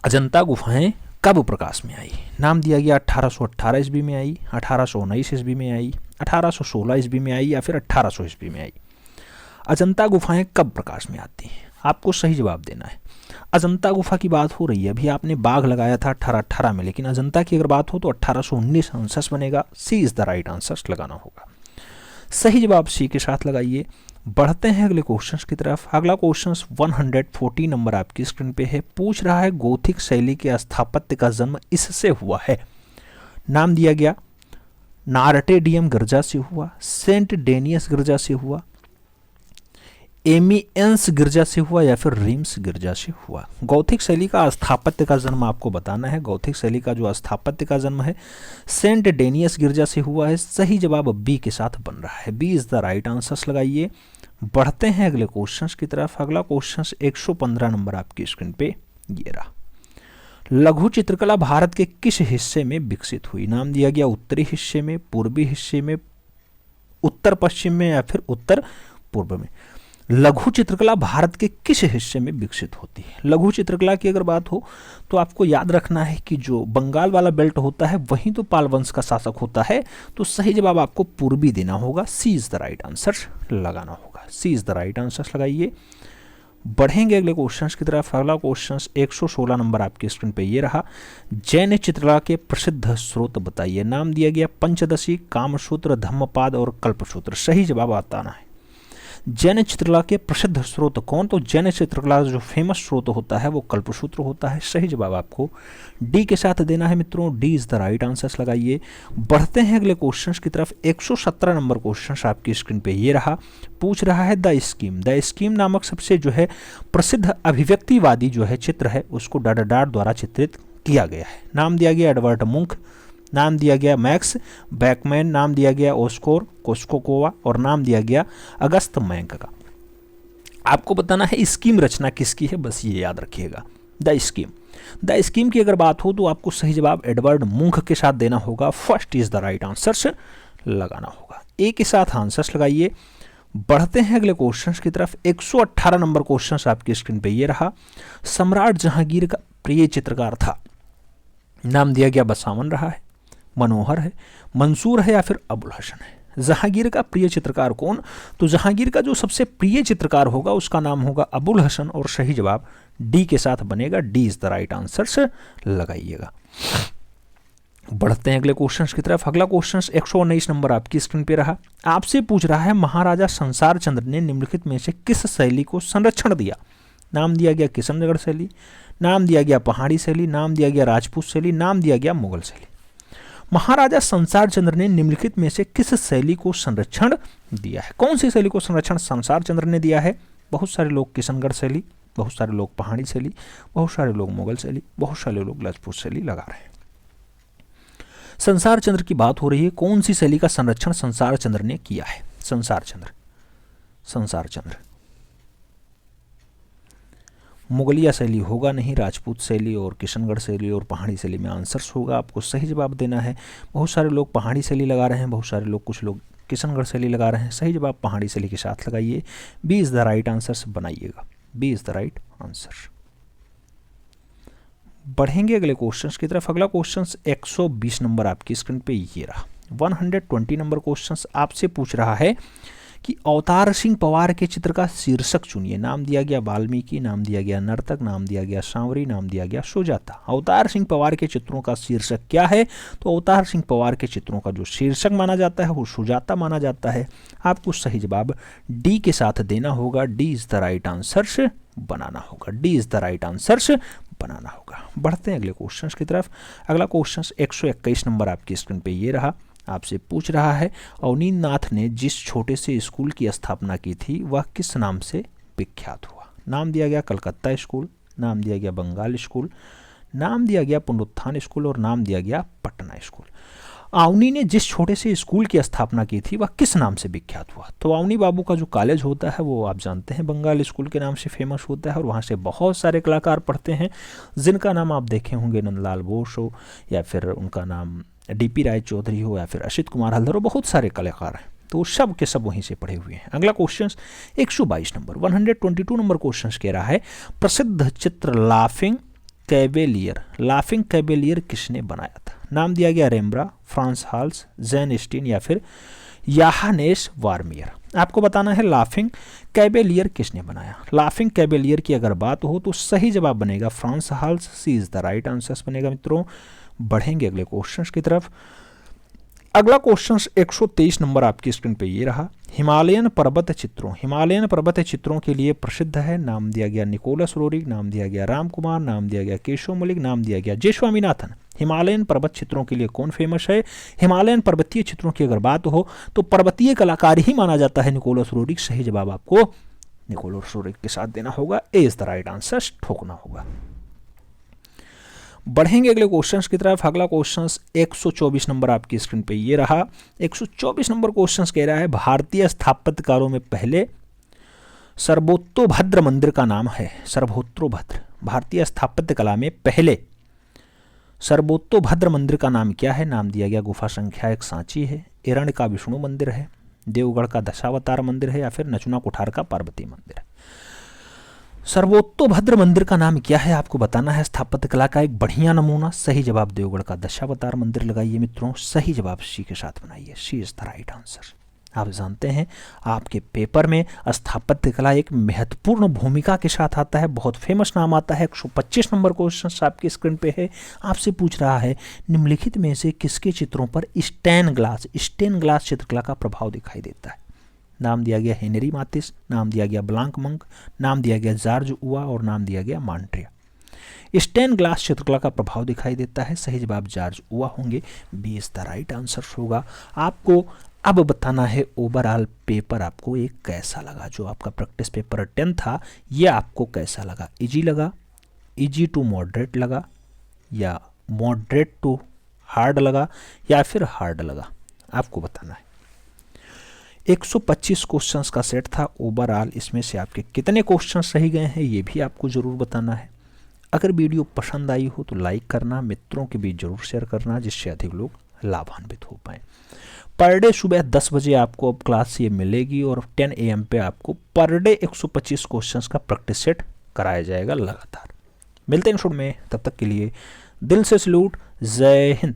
अजंता गुफाएं कब प्रकाश में आई। नाम दिया गया 1818 ईस्वी में आई, 1819 ईस्वी में आई, 1816 ईस्वी में आई या फिर 1800 ईस्वी में आई। अजंता गुफाएं कब प्रकाश में आती हैं, आपको सही जवाब देना है। अजंता गुफा की बात हो रही है, अभी आपने बाघ लगाया था 1818 में, लेकिन अजंता की अगर बात हो तो 1819 आंसर बनेगा। सी इज द राइट आंसर लगाना होगा। सही जवाब सी के साथ लगाइए। बढ़ते हैं अगले क्वेश्चन की तरफ। अगला क्वेश्चन 140 नंबर आपकी स्क्रीन पे है। पूछ रहा है गोथिक शैली के स्थापत्य का जन्म इससे हुआ है। नाम दिया गया नार्टेडियम गिरजा से हुआ, सेंट डेनियस गिरजा से हुआ, एमियंस गिरजा से हुआ या फिर रीम्स गिरजा से हुआ। गौथिक शैली का स्थापत्य का जन्म आपको बताना है। गौथिक शैली का जो स्थापत्य का जन्म है सेंट डेनियस गिरजा से हुआ है। सही जवाब बी के साथ बन रहा है, B is the right answer लगाइए। बढ़ते हैं अगले क्वेश्चन की तरफ। अगला क्वेश्चन 115 नंबर आपकी स्क्रीन पे ये रहा। लघु चित्रकला भारत के किस हिस्से में विकसित हुई। नाम दिया गया उत्तरी हिस्से में, पूर्वी हिस्से में, उत्तर पश्चिम में या फिर उत्तर पूर्व में। लघु चित्रकला भारत के किस हिस्से में विकसित होती है। लघु चित्रकला की अगर बात हो तो आपको याद रखना है कि जो बंगाल वाला बेल्ट होता है वहीं तो पाल वंश का शासक होता है, तो सही जवाब आपको पूर्वी देना होगा। सी इज द राइट आंसर लगाना होगा। सी इज द राइट आंसर लगाइए। बढ़ेंगे अगले क्वेश्चन की तरफ। अगला क्वेश्चन 116 नंबर आपकी स्क्रीन पे ये रहा। जैन चित्रकला के प्रसिद्ध स्रोत बताइए। नाम दिया गया पंचदशी, कामसूत्र, धम्मपाद और कल्पसूत्र। सही जवाब बताना है। जैन चित्रकला के प्रसिद्ध स्रोत कौन, तो जैन चित्रकला जो फेमस स्रोत होता है वो कल्पसूत्र होता है। सही जवाब आपको डी के साथ देना है मित्रों। D is the right answer लगाइए। बढ़ते हैं अगले क्वेश्चन की तरफ। 117 नंबर क्वेश्चन आपकी स्क्रीन पे ये रहा। पूछ रहा है द स्कीम। द स्कीम नामक सबसे जो है प्रसिद्ध अभिव्यक्तिवादी जो है चित्र है उसको डाडाडार द्वारा चित्रित किया गया है। नाम दिया गया एडवर्ड मुंक, नाम दिया गया मैक्स बैकमैन, नाम दिया गया ओस्कोर कोस्कोकोवा और नाम दिया गया अगस्त मैंक का। आपको बताना है स्कीम रचना किसकी है, बस ये याद रखिएगा। The scheme. द स्कीम की अगर बात हो तो आपको सही जवाब एडवर्ड मुंक के साथ देना होगा। First is the right answer लगाना होगा। ए के साथ आंसर्स लगाइए। बढ़ते हैं अगले क्वेश्चन की तरफ। 118 नंबर क्वेश्चन आपकी स्क्रीन पे ये रहा। सम्राट जहांगीर का प्रिय चित्रकार था। नाम दिया गया बसावन रहा है, मनोहर है, मंसूर है या फिर अबुल हसन है। जहांगीर का प्रिय चित्रकार कौन, तो जहांगीर का जो सबसे प्रिय चित्रकार होगा उसका नाम होगा अबुल हसन और सही जवाब डी के साथ बनेगा। D is the right answer लगाइएगा। बढ़ते हैं अगले क्वेश्चन की तरफ। अगला क्वेश्चन 119 नंबर आपकी स्क्रीन पे रहा। आपसे पूछ रहा है महाराजा संसार चंद्र ने निम्नलिखित में से किस शैली को संरक्षण दिया। नाम दिया गया किशनगढ़ शैली, नाम दिया गया पहाड़ी शैली, नाम दिया गया राजपूत शैली, नाम दिया गया मुगल शैली। महाराजा संसार चंद्र ने निम्नलिखित में से किस शैली को संरक्षण दिया है। कौन सी शैली को संरक्षण संसार चंद्र ने दिया है। बहुत सारे लोग किशनगढ़ शैली, बहुत सारे लोग पहाड़ी शैली, बहुत सारे लोग मुगल शैली, बहुत सारे लोग राजपूत शैली लगा रहे हैं। संसार चंद्र की बात हो रही है, कौन सी शैली का संरक्षण संसार चंद्र ने किया है? संसार चंद्र मुगलिया शैली होगा नहीं, राजपूत शैली और किशनगढ़ शैली और पहाड़ी शैली में आंसर्स होगा। आपको सही जवाब देना है। बहुत सारे लोग पहाड़ी शैली लगा रहे हैं, बहुत सारे लोग, कुछ लोग किशनगढ़ शैली लगा रहे हैं। सही जवाब पहाड़ी शैली के साथ लगाइए। B is the right answer बनाइएगा। B is the right answer. बढ़ेंगे अगले क्वेश्चंस की तरफ। अगला क्वेश्चंस 120 नंबर आपकी स्क्रीन पे ये रहा। 120 नंबर क्वेश्चंस आपसे पूछ रहा है कि अवतार सिंह पवार के चित्र का शीर्षक चुनिए। नाम दिया गया वाल्मीकि, नाम दिया गया नर्तक, नाम दिया गया सांवरी, नाम दिया गया सुजाता। अवतार सिंह पवार के चित्रों का शीर्षक क्या है? तो अवतार सिंह पवार के चित्रों का जो शीर्षक माना जाता है वो सुजाता माना जाता है। आपको सही जवाब डी के साथ देना होगा। D is the right answer बनाना होगा। D is the right answer बनाना होगा। बढ़ते हैं अगले क्वेश्चन की तरफ। अगला क्वेश्चन 121 नंबर आपकी स्क्रीन पे ये रहा। आपसे पूछ रहा है अवनींद्र नाथ ने जिस छोटे से स्कूल की स्थापना की थी वह किस नाम से विख्यात हुआ? नाम दिया गया कलकत्ता स्कूल, नाम दिया गया बंगाल स्कूल, नाम दिया गया पुनरुत्थान स्कूल और नाम दिया गया पटना स्कूल। अवनी ने जिस छोटे से स्कूल की स्थापना की थी वह किस नाम से विख्यात हुआ? तो अवनी बाबू का जो कॉलेज होता है वो आप जानते हैं बंगाल स्कूल के नाम से फेमस होता है और वहाँ से बहुत सारे कलाकार पढ़ते हैं जिनका नाम आप देखे होंगे, नंदलाल बोस हो या फिर उनका नाम डीपी राय चौधरी हो या फिर असित कुमार हल्दर हो, बहुत सारे कलाकार हैं। तो सब के सब वहीं से पढ़े हुए हैं। अगला क्वेश्चन 122 नंबर 122 नंबर क्वेश्चन कह रहा है प्रसिद्ध चित्र लाफिंग कैवेलियर किसने बनाया था? नाम दिया गया रेम्ब्रा, फ्रांस हाल्स, जैन स्टीन या फिर याहानेस वार्मियर। आपको बताना है लाफिंग कैवेलियर किसने बनाया। लाफिंग कैवेलियर की अगर बात हो तो सही जवाब बनेगा Frans Hals. C is the right answer बनेगा मित्रों। बढ़ेंगे अगले क्वेश्चन की तरफ। अगला क्वेश्चन 123 नंबर आपकी स्क्रीन पे ये रहा। हिमालयन पर्वत चित्रों के लिए प्रसिद्ध है। नाम दिया गया निकोलस रोरिक, नाम दिया गया राम कुमार, नाम दिया गया केशव मलिक, नाम दिया गया जे स्वामीनाथन। हिमालयन पर्वत चित्रों के लिए कौन फेमस है? हिमालयन पर्वतीय चित्रों की अगर बात हो तो पर्वतीय कलाकार ही माना जाता है निकोलस रोरिक। सही जवाब आपको निकोलस रोरिक के साथ देना होगा। ए इज द राइट आंसर ठोकना होगा। बढ़ेंगे अगले क्वेश्चंस की तरफ। अगला क्वेश्चन 124 नंबर आपकी स्क्रीन पे ये रहा। 124 नंबर क्वेश्चन कह रहा है भारतीय स्थापत्यकारों में पहले सर्वोत्तोभद्र मंदिर का नाम है। सर्वोत्तोभद्र, भारतीय स्थापत्य कला में पहले सर्वोत्तोभद्र मंदिर का नाम क्या है? नाम दिया गया गुफा संख्या 1 सांची है, एरण्य का विष्णु मंदिर है, देवगढ़ का दशावतार मंदिर है या फिर नचुना कुठार का पार्वती मंदिर है। सर्वोत्तोभद्र मंदिर का नाम क्या है आपको बताना है। स्थापत्य कला का एक बढ़िया नमूना। सही जवाब देवगढ़ का दशावतार मंदिर लगाइए मित्रों। सही जवाब सी के साथ बनाइए। सी इज द राइट आंसर। आप जानते हैं आपके पेपर में स्थापत्य कला एक महत्वपूर्ण भूमिका के साथ आता है, बहुत फेमस नाम आता है। 125 नंबर क्वेश्चन आपकी स्क्रीन पे है। आपसे पूछ रहा है निम्नलिखित में से किसके चित्रों पर स्टेन ग्लास चित्रकला का प्रभाव दिखाई देता है? नाम दिया गया हेनरी मातिस, नाम दिया गया ब्लांक मंक, नाम दिया गया जॉर्ज उआ और नाम दिया गया मॉन्ट्रिया। स्टेन ग्लास चित्रकला का प्रभाव दिखाई देता है। सही जवाब जॉर्ज उआ होंगे। B is the right answer होगा। आपको अब बताना है ओवरऑल पेपर आपको एक कैसा लगा। जो आपका प्रैक्टिस पेपर 10 था ये आपको कैसा लगा? इजी लगा, इजी टू मॉडरेट लगा या मॉडरेट टू हार्ड लगा या फिर हार्ड लगा? आपको बताना है। 125 क्वेश्चंस का सेट था ओवरऑल। इसमें से आपके कितने क्वेश्चन सही गए हैं ये भी आपको ज़रूर बताना है। अगर वीडियो पसंद आई हो तो लाइक करना, मित्रों के बीच जरूर शेयर करना जिससे अधिक लोग लाभान्वित हो पाएँ। पर डे सुबह 10 बजे आपको अब क्लास ये मिलेगी और 10 AM पे आपको पर डे 125 क्वेश्चंस का प्रैक्टिस सेट कराया जाएगा लगातार। मिलते हैं शुरू में, तब तक के लिए दिल से सलूट। जय हिंद।